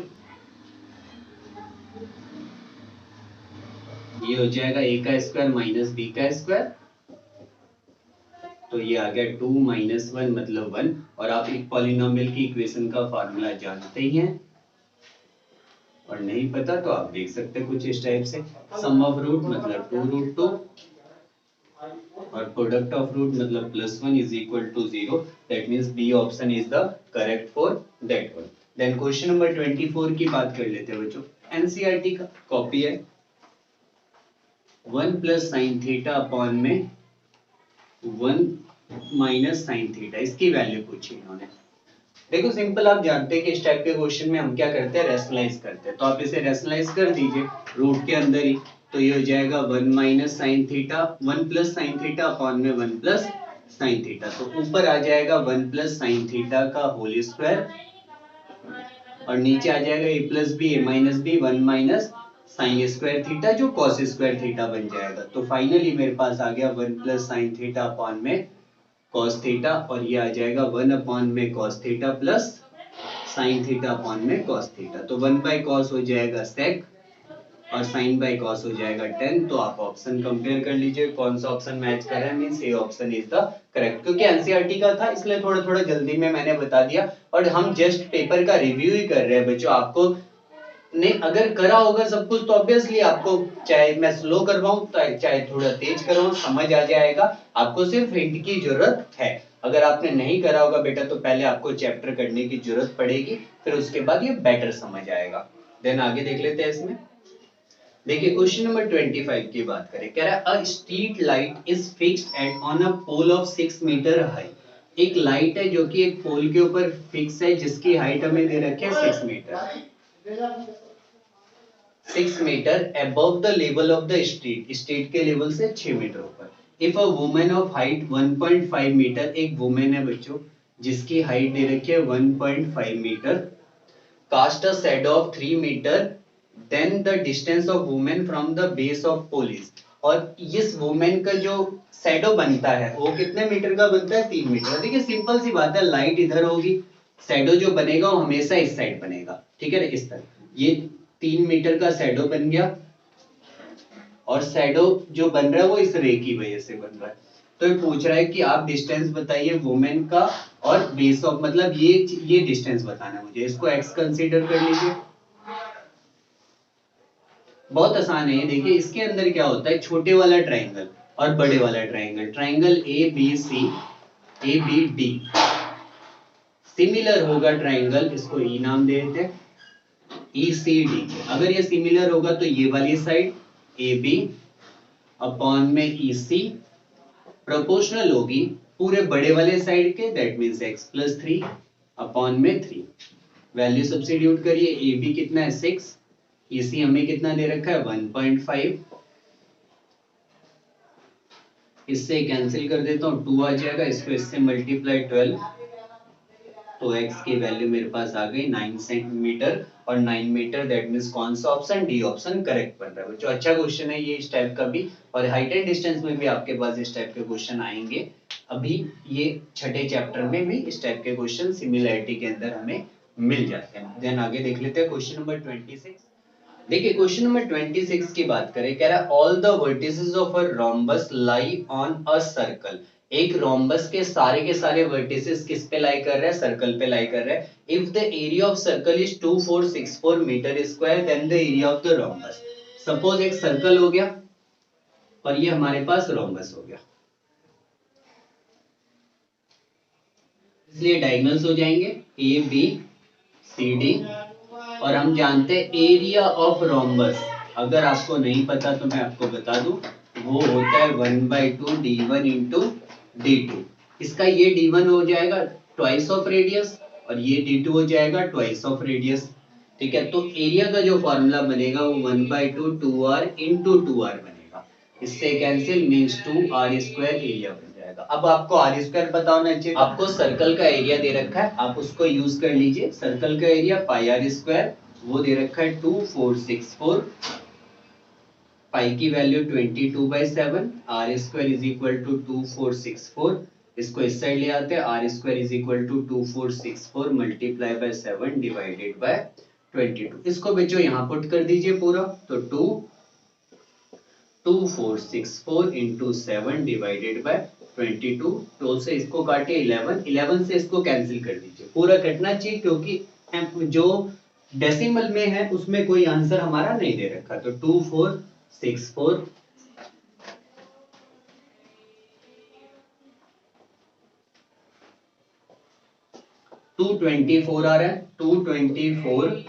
ये हो जाएगा a का स्क्वायर माइनस b का स्क्वायर, तो ये आ गया 2 - 1 मतलब 1। और आप एक पॉलिनोमियल की इक्वेशन का फार्मूला जानते ही हैं, और नहीं पता तो आप देख सकते हैं कुछ इस टाइप से, सम ऑफ रूट मतलब 2√2 और प्रोडक्ट ऑफ रूट मतलब +1 is equal to 0, that means B option is the correct for that one. Then question number 24 की बात कर लेते हैं बच्चों, एनसीईआरटी का कॉपी है, 1 प्लस साइन थीटा अपॉन में 1 माइनस साइन थीटा, इसकी वैल्यू पूछी इन्होंने। देखो सिंपल, आप जानते हैं कि इस टाइप के क्वेश्चन में हम क्या करते हैं, रेशनलाइज करते हैं, तो आप इसे रेशनलाइज कर दीजिए रूट के अंदर ही, तो ये हो जाएगा 1 minus sine theta, 1 plus sine theta upon में 1 प्लस साइन थीटा, तो ऊपर आ जाएगा 1 प्लस साइन थीटा का होल स्क्वायर और नीचे आ जाएगा a plus B A minus B 1 minus sine square theta जो कॉस स्क्वायर थीटा बन जाएगा। तो फाइनली मेरे पास आ गया 1 प्लस साइन थीटा अपॉन में cos थीटा और ये आ जाएगा 1 अपॉन में cos theta plus sine theta upon में cos थीटा, तो 1 बाई cos हो जाएगा sec और sin बाई cos हो जाएगा tan। तो आप ऑप्शन कंपेयर कर लीजिए कौन सा ऑप्शन मैच कर रहा है, means A option is the correct, क्योंकि एनसीईआरटी का था इसलिए थोड़ा थोड़ा जल्दी में मैंने बता दिया और हम जस्ट पेपर का रिव्यू ही कर रहे हैं बच्चों। आपको ने अगर करा होगा सब कुछ तो ऑब्वियसली आपको, चाहे मैं स्लो करवाऊं चाहे थोड़ा तेज करवाऊं, समझ आ जाएगा। आपको सिर्फ हिंट की जरूरत है। अगर आपने नहीं करा होगा बेटा तो पहले आपको चैप्टर करने की जरूरत पड़ेगी, फिर उसके बाद ये बेटर समझ आएगा। देन आगे देख लेते हैं इसमें। देखिए क्वेश्चन नंबर 25 की बात करें, कह रहा है a street light is fixed at on a pole of 6 metre high. एक लाइट है जो कि एक पोल के ऊपर फिक्स है जिसकी हाइट हमें दे रखी है 6 metre, 6 metre above the level of the street, street के लेवल से 6 मीटर ऊपर। If a woman of height 1.5 metre, एक वुमेन है बच्चों जिसकी हाइट दे रखी है 1.5 metre, cast a shadow of 3 metre, then the distance of woman from the base of pole is, और इस वुमेन का जो शैडो बनता है वो कितने मीटर का बनता है, 3 मीटर। देखिए सिंपल सी बात है, लाइट इधर होगी, शैडो जो बनेगा वो हमेशा इस साइड बनेगा, ठीक है ना, इस तरह। ये 3 मीटर का शैडो बन गया और शैडो जो बन रहा है वो इस रे की वजह से बन रहा है। तो ये पूछ रहा है कि आप डिस्टेंस बताइए वुमेन का और बेस ऑफ, मतलब ये डिस्टेंस बताना है मुझे, इसको x कंसीडर कर लीजिए। बहुत आसान है ये, देखिए इसके अंदर क्या होता है, छोटे वाला ट्राइंगल और बड़े वाला triangle, triangle A B C, A B D similar होगा ट्राइंगल, इसको ई नाम दे देते हैं, ECD। अगर ये सिमिलर होगा तो ये वाली साइड AB अपॉन में EC प्रोपोर्शनल होगी पूरे बड़े वाले साइड के, that means x plus 3 upon में 3। वैल्यू सब्स्टिट्यूट करिए, AB कितना है 6, EC हमें कितना दे रखा है 1.5, इससे कैंसिल कर देता हूँ 2 आ जाएगा, इसको इससे मल्टीप्लाई 12, तो x की वैल्यू मेरे पास आ गई 9 सेंटीमीटर और 9 मीटर, दैट मींस कौन सा ऑप्शन, डी ऑप्शन करेक्ट बन रहा है बच्चों। अच्छा क्वेश्चन है ये इस टाइप का भी, और हाइट एंड डिस्टेंस में भी आपके पास इस टाइप के क्वेश्चन आएंगे। अभी ये छठे चैप्टर में भी इस टाइप के क्वेश्चन सिमिलैरिटी के अंदर हमें मिल जाते हैं। देन आगे देख लेते हैं क्वेश्चन नंबर 26। देखिए क्वेश्चन नंबर 26 की बात करें, कह रहा है all the vertices of a rhombus lie on a circle. एक रोम्बस के सारे वर्टिसेस किस पे लाई कर रहे हैं, सर्कल पे लाई कर रहे हैं। If the area of circle is 2464 metre square then the area of the rhombus. Suppose एक सर्कल हो गया और ये हमारे पास रोम्बस हो गया, इसलिए डायगोनल्स हो जाएंगे ए बी सी डी, और हम जानते हैं एरिया ऑफ रोम्बस, अगर आपको नहीं पता तो मैं आपको बता दूं, वो होता है 1/2 d1 इंटू d2। इसका ये d1 हो जाएगा ट्वाइस ऑफ रेडियस और ये d2 हो जाएगा ट्वाइस ऑफ रेडियस, ठीक है। तो एरिया का जो फॉर्मूला बनेगा वो 1/2 2r इंटू 2r बनेगा, इससे cancel means 2r square area बन जाएगा। अब आपको आर स्क्वायर पता होना चाहिए, आपको सर्कल का एरिया दे रखा है, आप उसको यूज कर लीजिए। सर्कल का एरिया पाई आर स्क्वायर वो दे रखा है 2464, पाई की value 22/7, R square is equal to 2464, इसको इस साइड ले आते हैं, R square is equal to 2464 multiply by 7 divided by 22। इसको बच्चों यहाँ पुट कर दीजिए पूरा, तो 2464 इंटू 7 डिवाइडेड बाय 22, 2 से इसको काटे 11, 11 से इसको कैंसिल कर दीजिए, पूरा कटना चाहिए क्योंकि जो डेसिमल में है उसमें कोई आंसर हमारा नहीं दे रखा, तो 2464 224 आ रहा है, 224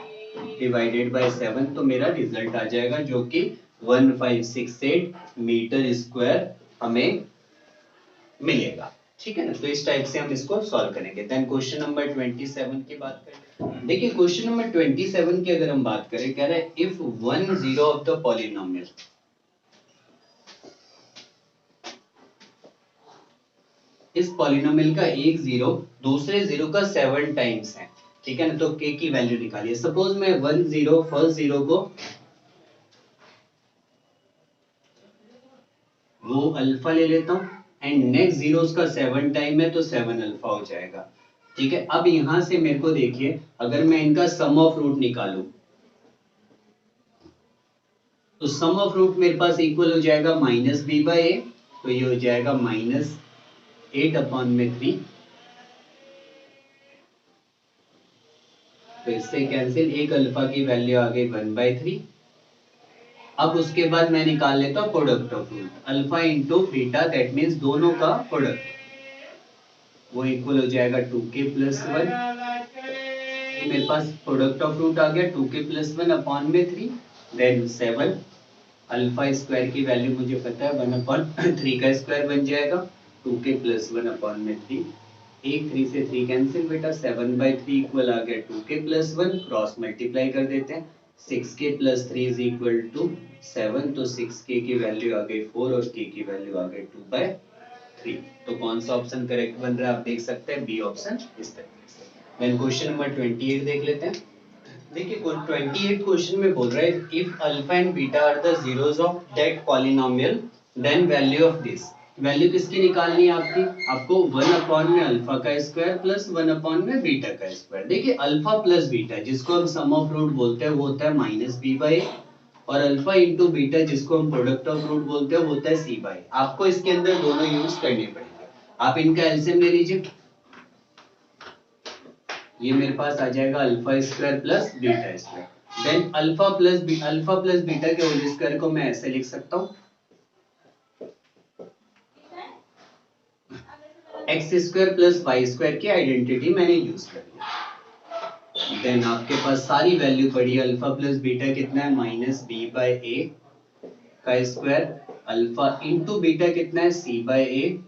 डिवाइडेड बाय 7, तो मेरा रिजल्ट आ जाएगा जो कि 1568 मीटर स्क्वायर हमें मिलेगा। ठीक है ना, तो इस टाइप से हम इसको सॉल्व करेंगे। देन क्वेश्चन नंबर 27 की बात करें। देखिए क्वेश्चन नंबर 27 की अगर हम बात करें, कह रहा है if one zero of the polynomial, इस पॉलिनोमियल का एक जीरो दूसरे जीरो का 7 टाइम्स है, ठीक है ना, तो k की वैल्यू निकालिए। सपोज मैं वन जीरो फर्स्ट जीरो को वो अल्फा ले लेता हूं एंड नेक्स्ट जीरो उसका 7 टाइम है तो 7 अल्फा हो जाएगा। ठीक है, अब यहां से मेरे को देखिए अगर मैं इनका सम ऑफ रूट निकालूं तो सम ऑफ रूट मेरे पास इक्वल हो जाएगा माइनस बी बाई ए, तो ये हो जाएगा माइनस 8/3, तो इससे कैंसिल, एक अल्फा की वैल्यू आ गई 1/3। अब उसके बाद मैं निकाल लेता हूं product of root, alpha into beta, that means दोनों का प्रोडक्ट, वो इक्वल हो जाएगा 2k प्लस 1। मेरे पास प्रोडक्ट ऑफ रूट आ गया 2k plus 1/3, then 7 alpha square की वैल्यू मुझे पता है 1/3 का स्क्वायर बन जाएगा, 2k प्लस 1/3, एक 3 से 3 कैंसिल बेटा, 7/3 इक्वल आ गया 2k प्लस 1, क्रॉस मल्टीप्लाई कर देते हैं, 6k plus 3 is equal to 7, तो 6k की वैल्यू आ गई 4 और k की वैल्यू आ गई 2/3। तो कौन सा ऑप्शन करेक्ट बन रहा है आप देख सकते हैं, बी ऑप्शन इस तरीके से। देन क्वेश्चन नंबर 28 देख लेते हैं। देखिए 28 क्वेश्चन में बोल रहा है if alpha and beta are the zeros of that polynomial then value of this. Value किसकी निकालनी है आपकी, आपको 1 में अल्फा का स्क्वायर प्लस 1 में बीटा का स्क्वायर। देखिए अल्फा प्लस बीटा जिसको हम सम ऑफ रूट बोलते हैं वो होता है माइनस बी बाई, और अल्फा इंटू बीटा जिसको हम प्रोडक्ट ऑफ रूट बोलते हैं वो होता है सी बाई। आपको इसके अंदर दोनों यूज करने पड़ेंगे। आप इनका एलसीएम ले लीजिए, ये मेरे पास आ जाएगा alpha square plus beta square, then alpha plus beta के होल स्क्वायर को मैं ऐसे लिख सकता हूँ X square plus Y square की आइडेंटिटी मैंने यूज कर लिया। देन आपके पास सारी वैल्यू पड़ी, अल्फा प्लस बीटा कितना है माइनस बी बाई ए का स्क्वायर, अल्फा इंटू बीटा कितना है सी बाई ए,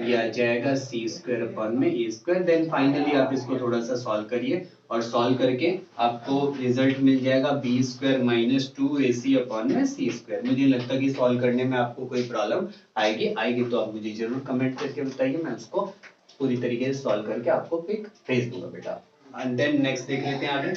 ये आ जाएगा सी स्क्वायर अपॉन में ए स्क्वायर। देन फाइनली आप इसको थोड़ा सा सॉल्व करिए और सॉल्व करके आपको रिजल्ट मिल जाएगा B square minus 2ac upon में सी स्क्वायर। मुझे लगता है कि सॉल्व करने में आपको कोई प्रॉब्लम आएगी तो आप मुझे जरूर कमेंट करके बताइए, मैं उसको पूरी तरीके से सॉल्व करके आपको पिक भेज दूंगा बेटा। एंड देन नेक्स्ट देख लेते हैं आगे।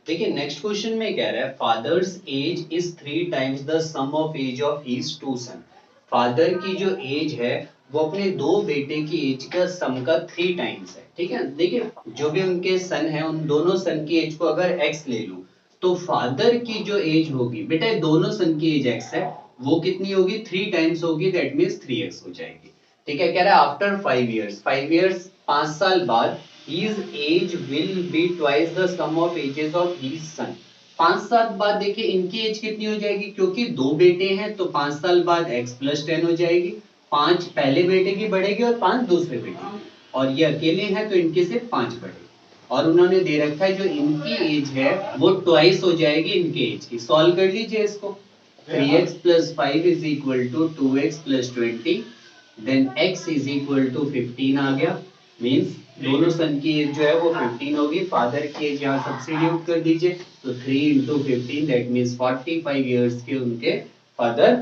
देखिए नेक्स्ट क्वेश्चन में कह रहा है father's age is 3 times the sum of age of his 2 son. Father की जो एज है वो अपने दो बेटे की एज का सम का 3 टाइम्स है। ठीक है, देखिए जो भी उनके सन है उन दोनों सन की एज को अगर x ले लूं तो फादर की जो एज होगी बेटा, दोनों सन की एज x है, वो कितनी होगी 3 टाइम्स होगी, दैट मींस 3x हो जाएगी। ठीक है, कह रहा है आफ्टर 5 इयर्स 5 साल बाद his age will be twice the sum of ages of his son। 5 साल बाद देखिए इनकी एज कितनी हो जाएगी, क्योंकि दो बेटे हैं तो 5 साल बाद x प्लस 10 हो जाएगी, 5 पहले बेटे की बढ़ेगी और 5 दूसरे बेटे की, और ये अकेले हैं तो इनके सिर्फ 5 बढ़ेगी, और उन्होंने दे रखा है जो इनकी एज है वो ट्वाइस हो जाएगी इनके एज की। सॉल्व कर लीजिए इसको, 3x plus 5 is equal to 2x plus 20, then x is equal to 15 आ गया, मीन्स दोनों सन की एज जो है वो 15 होगी। फादर की एज यहाँ सब्स्टिट्यूट कर दीजिए तो 3 इंटू 15 दैट मीन्स 45 इयर्स के उनके फादर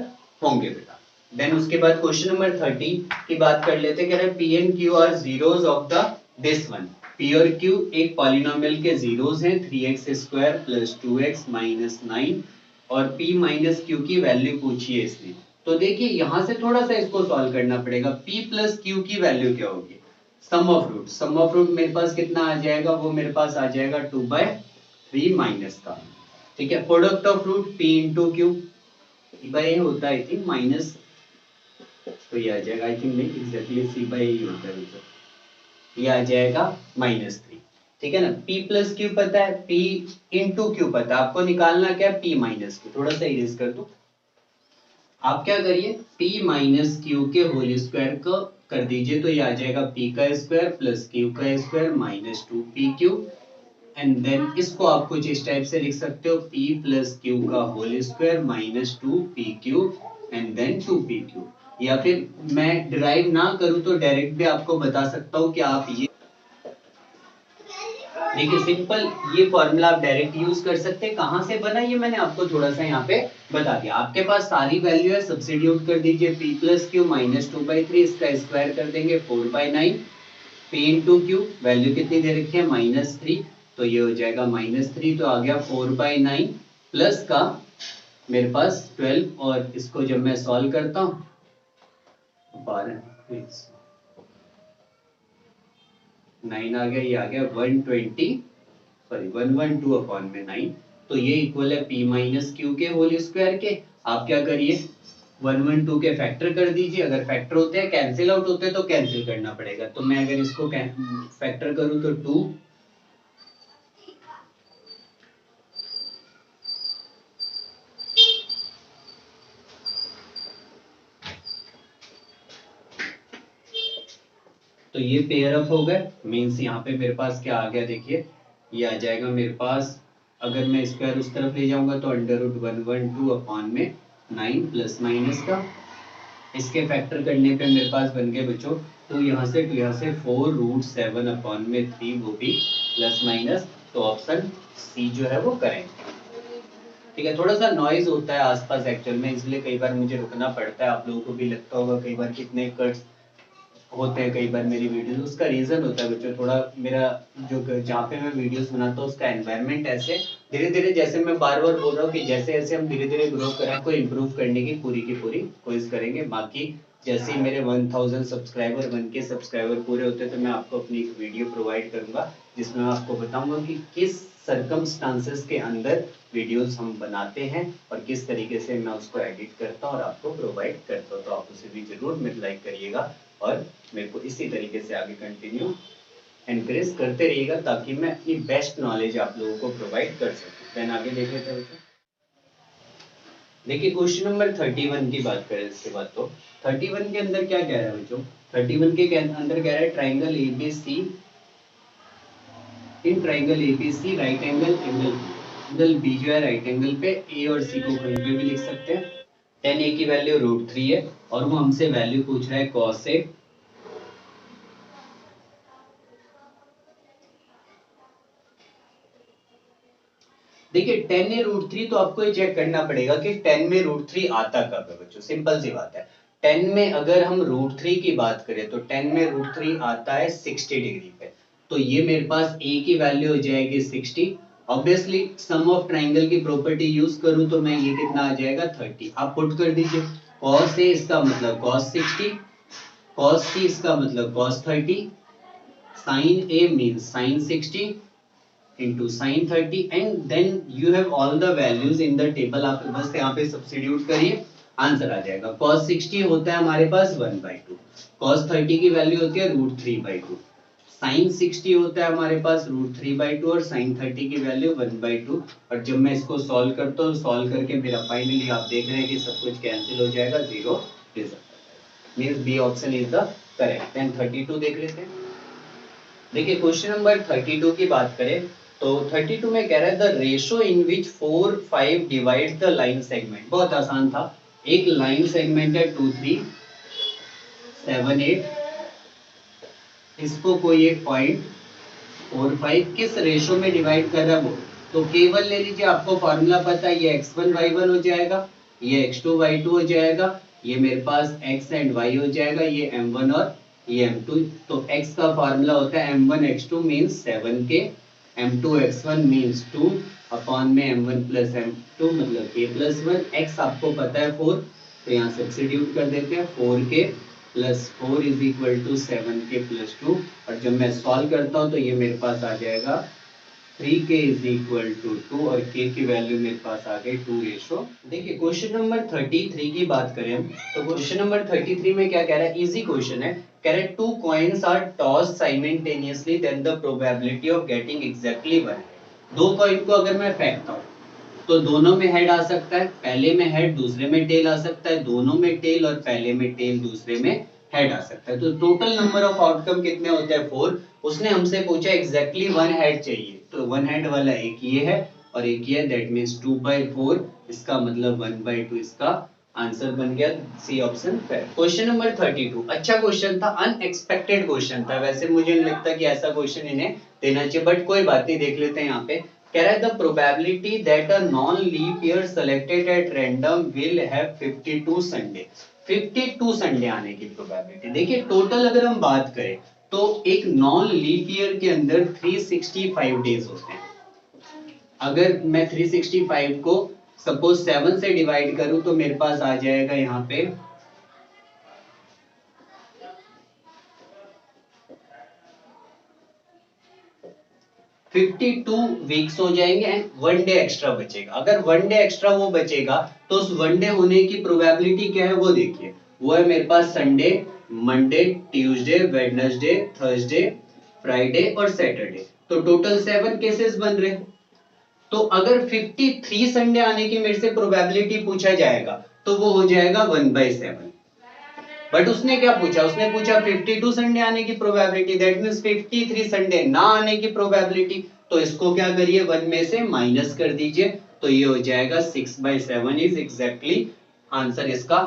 होंगे बेटा। देन उसके बाद क्वेश्चन नंबर 30 की बात कर लेते हैं। कह रहे हैं P and Q R zeros of the this one. P और क्यू एक पॉलिनोमियल के जीरोस हैं, 3x square plus 2x minus 9, और p माइनस क्यू की वैल्यू पूछी है इसने। तो देखिए यहां से थोड़ा सा इसको सॉल्व करना पड़ेगा। p प्लस क्यू की वैल्यू क्या होगी, सम ऑफ रूट मेरे पास कितना आ जाएगा, वो मेरे पास आ जाएगा 2/3 माइनस का। ठीक है, product of root p into Q, by होता है आई थिंक माइनस, तो ये आ जाएगा आई थिंक नहीं एग्जैक्टली c बाई होता है, तो ये आ जाएगा -3। ठीक है ना। p प्लस क्यू पता है, p इंटू क्यू पता है, आपको निकालना क्या है, p माइनस क्यू। थोड़ा सा इरेज कर दो। आप क्या करिए, p माइनस क्यू के होल स्क्वायर को कर दीजिए, तो ये आ जाएगा p का स्क्वायर प्लस q का square minus 2pq। And then इसको आप कुछ इस टाइप से लिख सकते हो, p प्लस क्यू का whole square minus 2pq and then 2pq। या फिर मैं डिराइव ना करूं तो डायरेक्ट भी आपको बता सकता हूं कि आप ये देखिए सिंपल, ये फॉर्मूला आप डायरेक्ट यूज कर सकते हैं। कहां से बना ये मैंने आपको थोड़ा सा यहाँ पे बता दिया। आपके पास सारी वैल्यू है, सब्स्टिट्यूट कर दीजिए, p प्लस क्यू माइनस 2/3, इसका स्क्वायर कर देंगे 4/9, p इंटू क्यू वैल्यू कितनी दे रखी है -3, तो ये हो जाएगा -3, तो आ गया 4/9 प्लस का मेरे पास 12, और इसको जब मैं सॉल्व करता हूँ 12 9 आ गया, ये आ गया 120 सॉरी 112 अपॉन में 9, तो ये इक्वल है p माइनस क्यू के होल स्क्वायर के। आप क्या करिए 112 के फैक्टर कर दीजिए, अगर फैक्टर होते हैं कैंसिल आउट होते हैं तो कैंसिल करना पड़ेगा, तो मैं अगर इसको फैक्टर करूं तो 2, तो ये पेयर अप हो गए, मींस यहाँ पे मेरे पास क्या आ गया, देखिए ये आ जाएगा मेरे पास, अगर मैं स्क्वायर उस तरफ ले जाऊंगा तो √112 अपॉन में 9 प्लस माइनस का, इसके फैक्टर करने पे मेरे पास बन गए बच्चों 2 यहाँ से 4√7 अपॉन में 3, वो भी प्लस माइनस, तो ऑप्शन सी जो है वो करेंगे। ठीक है, थोड़ा सा नॉइज होता है आसपास एक्चुअल में, इसलिए कई बार मुझे रुकना पड़ता है। आप लोगों को भी लगता होगा कई बार कितने कट्स होते हैं कई बार मेरी वीडियोस, उसका रीजन होता है बच्चों, थोड़ा मेरा जो जहाँ पे मैं वीडियोस बनाता हूँ उसका एनवायरनमेंट ऐसे धीरे धीरे, जैसे मैं बार बार बोल रहा हूँ कि जैसे जैसे हम धीरे धीरे ग्रो करें, आपको इम्प्रूव करने की पूरी कोशिश करेंगे। बाकी जैसे ही मेरे 1000 सब्सक्राइबर 1K सब्सक्राइबर पूरे होते हैं तो मैं आपको अपनी एक वीडियो प्रोवाइड करूंगा, जिसमें मैं आपको बताऊंगा कि किस सर्कमस्टांसेस के अंदर वीडियोस हम बनाते हैं और किस तरीके से मैं उसको एडिट करता हूँ और आपको प्रोवाइड करता हूँ। तो आप उसे भी जरूर मेरे लाइक करिएगा और मेरे को इसी तरीके से आगे कंटिन्यू एनकरेज करते रहिएगा, ताकि मैं अपनी बेस्ट नॉलेज आप लोगों को प्रोवाइड कर सकूं। देन आगे देख लेते हैं बच्चों। देखिए क्वेश्चन नंबर 31 की बात करें इसके बाद, तो 31 के अंदर क्या कह रहा है बच्चों, 31 के अंदर कह रहा है triangle ABC, in triangle ABC right angle B जो है राइट एंगल पे ए और सी को कहीं पे भी लिख सकते हैं। tan a की वैल्यू √3 है और वो हमसे वैल्यू पूछ रहा है cos a। देखिए 10 में √3, तो आपको ये चेक करना पड़ेगा कि 10 में √3 आता कब है बच्चों, सिंपल सी बात है। 10 में अगर हम √3 की बात करें तो 10 में √3 आता है 60 डिग्री पे, तो ये मेरे पास a की वैल्यू हो जाएगी 60। ऑब्वियसली सम ऑफ ट्राइंगल की प्रॉपर्टी यूज करूं तो मैं ये कितना आ जाएगा 30, आप पुट कर दीजिए। cos a इसका मतलब cos 60, cos c इसका मतलब cos 30, sin a means sin 60 into sin 30 and then you have all the values in the table। आप बस यहाँ पे सब्स्टिट्यूट करिए, आंसर आ जाएगा। cos 60 होता है हमारे पास 1/2, cos 30 की वैल्यू होती है √3/2, sin 60 होता है हमारे पास √3/2 और sin 30 की वैल्यू 1/2। और जब मैं इसको सॉल्व करता हूँ, सॉल्व करके मेरा फाइनली आप देख रहे हैं कि सब कुछ कैंसिल हो जाएगा, 0 result means B option is the correct. Then 32 देख लेते हैं। देखिए क्वेश्चन नंबर 32 की बात करें तो 32 में कह रहा है the ratio in which 4 5 divide the line segment. बहुत आसान था, एक लाइन सेगमेंट है 2 3 7 8, इसको कोई एक पॉइंट 4 5 किस रेशो में डिवाइड कर रहा है वो, तो केवल ले लीजिए, आपको फॉर्मूला पता है, ये x1 y1 हो जाएगा, ये x2 y2 हो जाएगा, ये मेरे पास x एंड y हो जाएगा, ये m1 और ये m2। तो x का फॉर्मूला होता है m1 x2 means 7k, m2 x1 means 2 upon में m1 प्लस m2 मतलब k प्लस 1, x आपको पता है 4, तो यहाँ सब्स्टिट्यूट कर देते हैं 4k plus 4 is equal to 7k plus 2, और जब मैं सॉल्व करता हूँ तो ये मेरे पास आ जाएगा 3k इज इक्वल टू 2 और k की वैल्यू मेरे पास आ गई 2:। देखिए क्वेश्चन नंबर 33 की बात करें हम, तो क्वेश्चन नंबर 33 में क्या कह रहा है, इजी क्वेश्चन है, कह रहे two coins are toss simultaneously then the probability of getting exactly one. दो कॉइन को अगर मैं फेंकता हूँ तो दोनों में हेड आ सकता है, पहले में हेड दूसरे में टेल आ सकता है, दोनों में टेल और पहले में टेल दूसरे में हेड आ सकता है। तो टोटल नंबर ऑफ आउटकम कितने होते हैं 4। उसने हमसे पूछा एग्जैक्टली वन हेड चाहिए, तो वन हेड वाला एक ये है और एक ये है, दैट मींस 2/4, इसका मतलब 1/2 इसका आंसर बन गया। C option correct. Question number 32 अच्छा क्वेश्चन था, अनएक्सपेक्टेड क्वेश्चन था, वैसे मुझे नहीं लगता कि ऐसा क्वेश्चन इन्हें देना चाहिए, बट कोई बात नहीं, देख लेते हैं यहाँ पे। कह रहा है the probability that a non leap year selected at random will have 52 Sunday. 52 Sunday आने की प्रोबेबिलिटी। देखिए टोटल अगर हम बात करें तो एक नॉन लीप ईयर के अंदर 365 डेज होते हैं। अगर मैं 365 को सपोज 7 से डिवाइड करूं तो मेरे पास आ जाएगा यहाँ पे 52 वीक्स हो जाएंगे एंड वन डे एक्स्ट्रा बचेगा। अगर वन डे एक्स्ट्रा वो बचेगा तो उस वन डे होने की प्रोबेबिलिटी क्या है वो देखिए, वो है मेरे पास Sunday, Monday, Tuesday, Wednesday, Thursday, Friday और सैटरडे। तो टोटल 7 केसेस बन रहे। तो अगर 53 संडे आने की मेरे से प्रोबेबिलिटी पूछा जाएगा तो वो हो जाएगा 1/7। बट उसने क्या पूछा, उसने पूछा 52 संडे आने की प्रोबेबिलिटी, दैट मींस 53 संडे ना आने की प्रोबेबिलिटी। तो इसको क्या करिए, 1 में से माइनस कर दीजिए, तो ये हो जाएगा 6/7 इज एग्जैक्टली आंसर इसका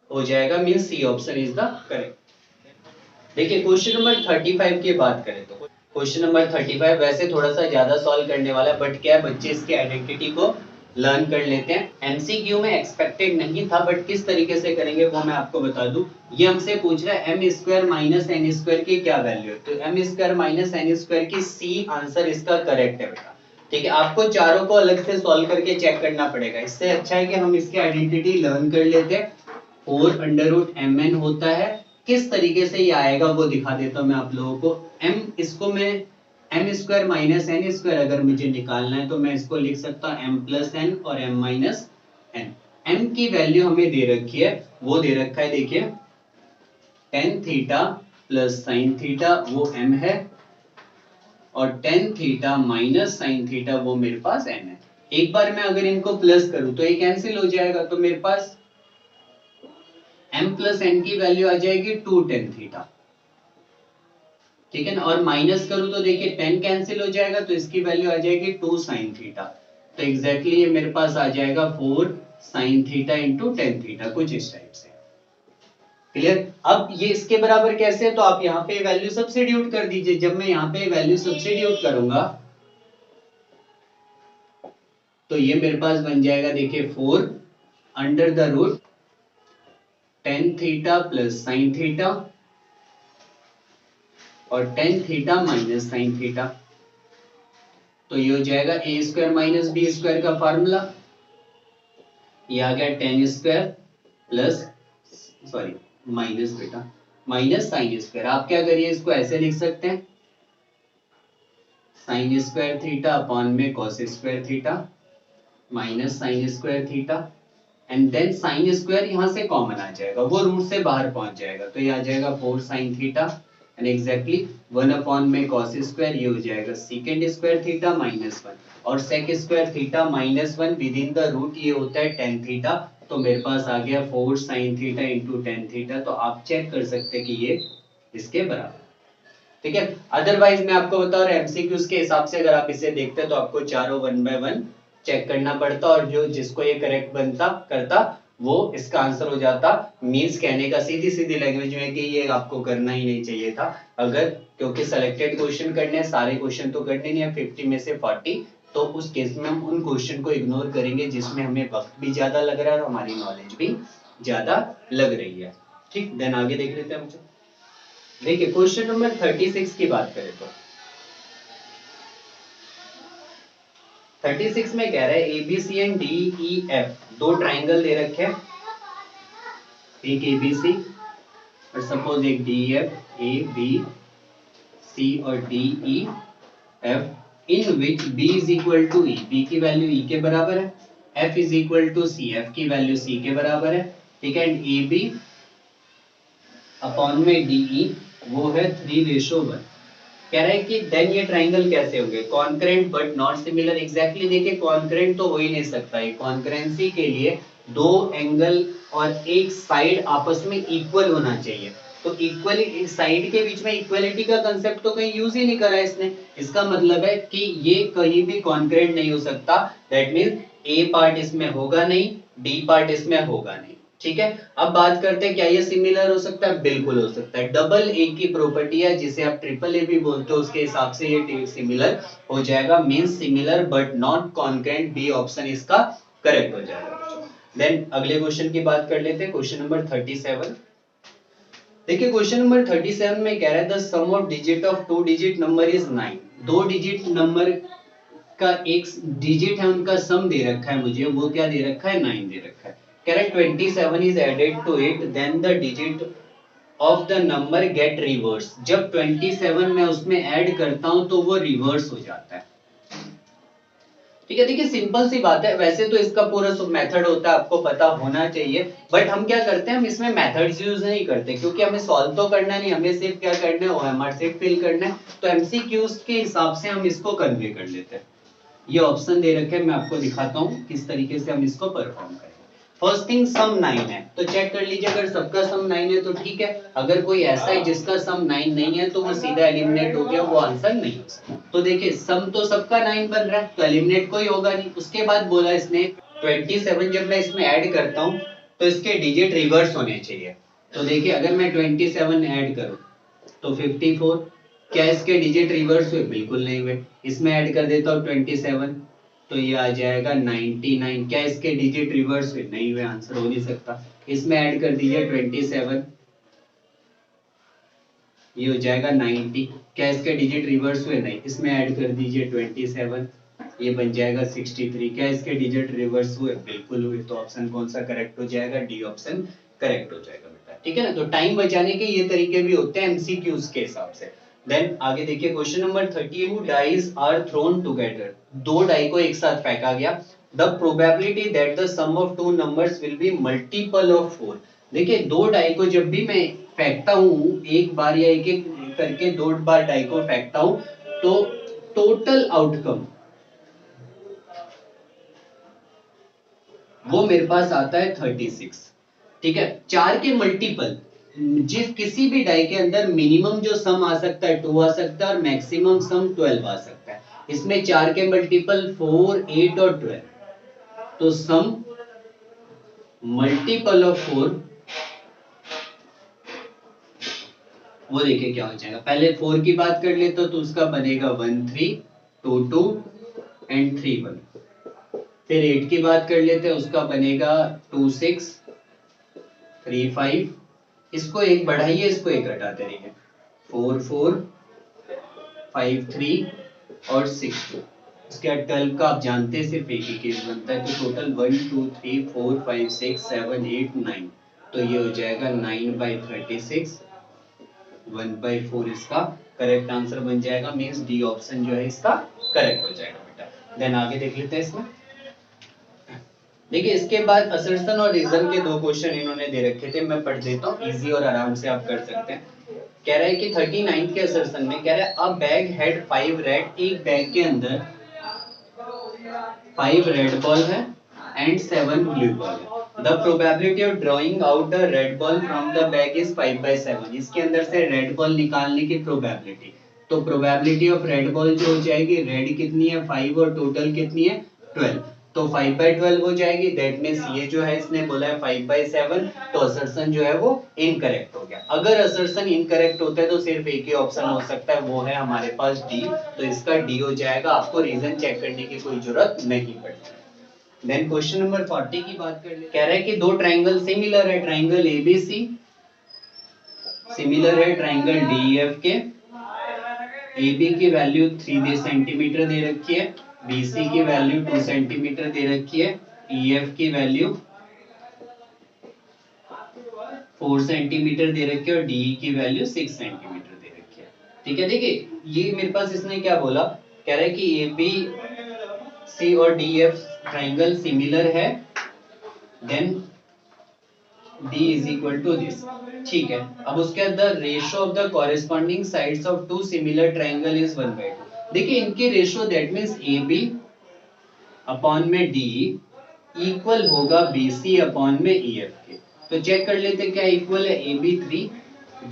हो जाएगा, means C option is the correct. देखिए क्वेश्चन नंबर 35 की बात करें तो क्वेश्चन नंबर 35 वैसे थोड़ा सा ज्यादा सॉल्व करने वाला है, बट क्या है बच्चे इसके आइडेंटिटी को लर्न कर लेते हैं। एमसीक्यू में एक्सपेक्टेड नहीं था, बट किस तरीके से करेंगे वो मैं आपको बता दूं। ये हमसे पूछ रहा है m square minus N square की क्या वैल्यू है, तो m square minus N square की सी आंसर इसका करेक्ट है बेटा। ठीक है, आपको चारों को अलग से सॉल्व करके चेक करना पड़ेगा, इससे अच्छा है कि हम इसकी आइडेंटिटी लर्न कर लेते हैं। 4√mn होता है, किस तरीके से ये आएगा वो दिखा देता हूं मैं आप लोगों को। m इसको मैं M square minus N square अगर मुझे निकालना है तो मैं इसको लिख सकता हूं एम प्लस एन और एम माइनस एन। एम की वैल्यू हमें दे रखी है, वो दे रखा है देखिए ten theta plus sine theta वो एम है, और tan theta minus sine theta वो मेरे पास एन है। एक बार मैं अगर इनको प्लस करूं तो ये कैंसिल हो जाएगा, तो मेरे पास m प्लस एन की वैल्यू आ जाएगी 2 टेन थीटा। ठीक है ना, और माइनस करूं तो देखिए 10 कैंसिल हो जाएगा, तो इसकी वैल्यू आ जाएगी 2 साइन थीटा। तो एग्जैक्टली ये मेरे पास आ जाएगा 4 sine theta into tan theta, कुछ इस टाइप से। क्लियर। अब ये इसके बराबर कैसे है, तो आप यहाँ पे वैल्यू सब्स्टिट्यूट कर दीजिए। जब मैं यहाँ पे वैल्यू सब्स्टिट्यूट करूंगा तो ये मेरे पास बन जाएगा देखिए 4 under the root tan theta plus sine theta और tan theta minus sine theta. तो ये हो जाएगा A square minus B square का फार्मूला, ये आ गया tan square plus sorry minus beta minus sine square. आप क्या करिए इसको ऐसे लिख सकते हैं साइन स्क्वायर थीटा अपॉन में cos square theta minus sine square theta, and then sine square यहाँ से कॉमन आ जाएगा, वो रूट से बाहर पहुंच जाएगा, तो ये आ जाएगा 4 sine theta and exactly 1 upon में cos स्क्वायर, ये हो जाएगा सेकंड स्क्वायर थीटा माइनस 1 और sec square theta minus 1 within the root ये होता है tan थीटा। तो मेरे पास आ गया 4 sine theta into tan theta. तो आप चेक कर सकते हैं कि ये इसके बराबर। ठीक है, अदरवाइज मैं आपको बता रहा हूं एमसीक्यूज के हिसाब से अगर आप इसे देखते तो आपको चारों 1 बाय 1 चेक करना पड़ता और जो जिसको ये करेक्ट बनता करता वो इसका आंसर हो जाता। मींस कहने का सीधी सीधी लैंग्वेज में कि ये आपको करना ही नहीं चाहिए था, अगर क्योंकि सिलेक्टेड क्वेश्चन करने सारे क्वेश्चन तो करने नहीं है 50 में से 40, तो उस केस में हम उन क्वेश्चन को इग्नोर करेंगे जिसमें हमें वक्त भी ज्यादा लग रहा है और हमारी नॉलेज भी ज्यादा लग रही है। ठीक, देन आगे देख लेते हैं हम। देखिए क्वेश्चन नंबर 36 की बात करें तो 36 में कह रहा है ABC एंड DEF दो ट्राइंगल दे रखे हैं, एक ABC और सपोज एक DEF, ABC और DEF in which B is equal to E, B की वैल्यू E के बराबर है, F is equal to C, F की वैल्यू C के बराबर है। ठीक है, एंड AB अपॉन में DE वो है 3:1। कह रहा है कि देन ये ट्राइंगल कैसे होंगे, concurrent but not similar. Exactly देखिए कॉन्करेंट तो हो ही नहीं सकता है, कॉन्करेंसी के लिए दो एंगल और एक साइड आपस में इक्वल होना चाहिए। तो इक्वली साइड के बीच में इक्वलिटी का कंसेप्ट तो कहीं यूज ही नहीं करा इसने। इसका मतलब है कि ये कहीं भी कॉन्करेंट नहीं हो सकता। दैट मीन्स ए पार्ट इसमें होगा नहीं, डी पार्ट इसमें होगा नहीं। ठीक है, अब बात करते हैं क्या ये सिमिलर हो सकता है, बिल्कुल हो सकता है। डबल ए की प्रॉपर्टी है जिसे आप ट्रिपल ए भी बोलते हो, उसके हिसाब से ये सिमिलर हो जाएगा। Means similar but not concurrent, B option इसका करेक्ट हो जाएगा। देन अगले क्वेश्चन की बात कर लेते हैं, क्वेश्चन नंबर 37। देखिए क्वेश्चन नंबर 37 में कह रहा है the sum of digit of two digit number is 9। दो डिजिट नंबर का एक डिजिट है उनका सम दे रखा है मुझे, वो क्या दे रखा है, 9 दे रखा है। कह रहा है 27 is added to it then the digit of the number get reverse. जब 27 मैं उसमें ऐड करता हूं तो वो रिवर्स हो जाता है। ठीक है, देखिए सिंपल सी बात है, वैसे तो इसका पूरा मेथड होता है आपको पता होना चाहिए, बट हम क्या करते हैं, हम इसमें मेथड्स यूज नहीं करते क्योंकि हमें सॉल्व तो करना नहीं, हमें सिर्फ क्या करना है, ओएमआर सेट फिल करना है। तो एमसीक्यूज के हिसाब से हम इसको कन्वे कर लेते हैं। ये ऑप्शन दे रखे हैं, मैं आपको दिखाता हूँ किस तरीके से हम इसको परफॉर्म करेंगे। फर्स्ट थिंग सम 9 है तो चेक कर लीजिए, अगर सबका सम 9 है तो ठीक है, अगर कोई ऐसा है जिसका सम 9 नहीं है तो वो सीधा एलिमिनेट हो गया, वो आंसर नहीं हो सकता। तो देखिए सम तो सबका 9 बन रहा है तो एलिमिनेट कोई होगा नहीं। उसके बाद बोला इसने 27 जब मैं इसमें ऐड करता हूँ तो इसके डिजिट रिवर्स होने चाहिए। तो देखिए अगर मैं 27 ऐड करूँ तो 54, क्या इसके डिजिट रिवर्स हुए, बिल्कुल नहीं हुए। इसमें ऐड कर देता हूँ 27 तो ये आ जाएगा 99, क्या इसके डिजिट रिवर्स हुए, नहीं हुए, आंसर हो नहीं सकता। इसमें ऐड कर दीजिए 27, ये हो जाएगा 90, क्या इसके डिजिट रिवर्स हुए, नहीं। इसमें ऐड कर दीजिए 27, ये बन जाएगा 63, क्या इसके डिजिट रिवर्स हुए, बिल्कुल हुए। तो ऑप्शन कौन सा करेक्ट हो जाएगा, डी ऑप्शन करेक्ट हो जाएगा बेटा। ठीक है ना, तो टाइम बचाने के ये तरीके भी होते हैं एमसीक्यूज के हिसाब से। देन आगे देखिए question number 38, dice are thrown together. दो डाई को एक साथ फेंका गया, the probability that the sum of two numbers will be multiple of 4। देखिए दो डाई को जब भी मैं फेंकता हूं, एक बार या एक एक करके दो बार डाई को फेंकता हूं, तो टोटल आउटकम वो मेरे पास आता है 36। ठीक है, चार के मल्टीपल, जिस किसी भी डाई के अंदर मिनिमम जो सम आ सकता है 2 आ सकता है और मैक्सिमम सम 12 आ सकता है। इसमें चार के मल्टीपल 4, 8 और 12, तो सम मल्टीपल ऑफ 4 वो देखिए क्या हो जाएगा। पहले 4 की बात कर ले तो उसका बनेगा 1 3 2 2 एंड 3 1। फिर 8 की बात कर लेते हैं, उसका बनेगा 2 6 3 5। इसको एक बढ़ाइए, इसको एक घटाते रहिए, 4 4 5 3 और 6 2। इसके बाद 12 का आप जानते हैं सिर्फ एक ही केस बनता है, तो टोटल 1 2 3 4 5 6 7 8 9, तो ये हो जाएगा 9/36, 1/4 इसका करेक्ट आंसर बन जाएगा। मींस डी ऑप्शन जो है इसका करेक्ट हो जाएगा बेटा। देन आगे देख लेते हैं इसमें। देखिए इसके बाद असर्शन और रीजन के दो क्वेश्चन इन्होंने दे रखे थे, मैं पढ़ देता हूँ, इजी और आराम से आप कर सकते हैं। कह रहा है कि 39 के असर्शन में कह रहा है अ बैग हैड 5 रेड, एक बैग के अंदर 5 रेड बॉल है एंड 7 ब्लू बॉल है। The probability of drawing out a red ball from the bag is 5/7। इसके अंदर से रेड बॉल निकालने की प्रोबेबिलिटी, तो प्रोबेबिलिटी ऑफ रेड बॉल जो हो जाएगी, रेड कितनी है 5 और टोटल कितनी है 12, तो 5/12 हो जाएगी। दैट मींस ये जो है इसने बोला है 5/7, तो असर्शन जो है वो इनकरेक्ट हो गया। अगर असर्शन इनकरेक्ट होता है तो सिर्फ एक ही ऑप्शन हो सकता है, वो है हमारे पास डी, तो इसका डी हो जाएगा। आपको रीजन चेक करने की कोई जरूरत नहीं पड़ती। देन क्वेश्चन नंबर 40 की बात कर ले, कह रहा है कि दो ट्राइंगल सिमिलर है, ट्राइंगल एबीसी सिमिलर है ट्राइंगल डीईएफ के। AB की वैल्यू 3 सेंटीमीटर दे रखी है, BC की वैल्यू 2 सेंटीमीटर दे रखी है, EF की वैल्यू 4 सेंटीमीटर दे रखी है और DE की वैल्यू 6 सेंटीमीटर दे रखी है। ठीक है, देखिए ये मेरे पास इसने क्या बोला, कह रहा है कि ABC और DF ट्राइंगल सिमिलर है, then D is equal to this. ठीक है, अब उसके बाद the ratio of the corresponding sides of two similar triangle is 1/2. देखिए इनकी ratio that means AB upon में D इक्वल होगा BC अपॉन में EF के। तो चेक कर लेते क्या इक्वल है, AB 3,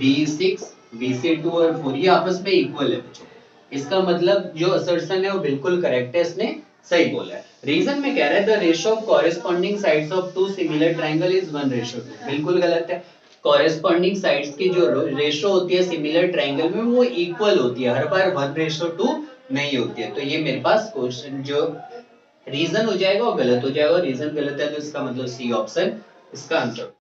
D 6, BC 2 और 4 ये आपस में इक्वल है बच्चों। इसका मतलब जो असर्शन है वो बिल्कुल करेक्ट है, इसने सही बोला है। रीजन में कह रहा है the ratio of corresponding sides of two similar triangle is 1:2, बिल्कुल गलत है। कॉरेस्पॉन्डिंग साइड्स की जो रेशियो होती है सिमिलर ट्रायंगल में वो इक्वल होती है, हर बार 1:2 नहीं होती है। तो ये मेरे पास क्वेश्चन जो रीजन हो जाएगा वो गलत हो जाएगा, रीजन गलत है तो इसका मतलब सी ऑप्शन इसका आंसर।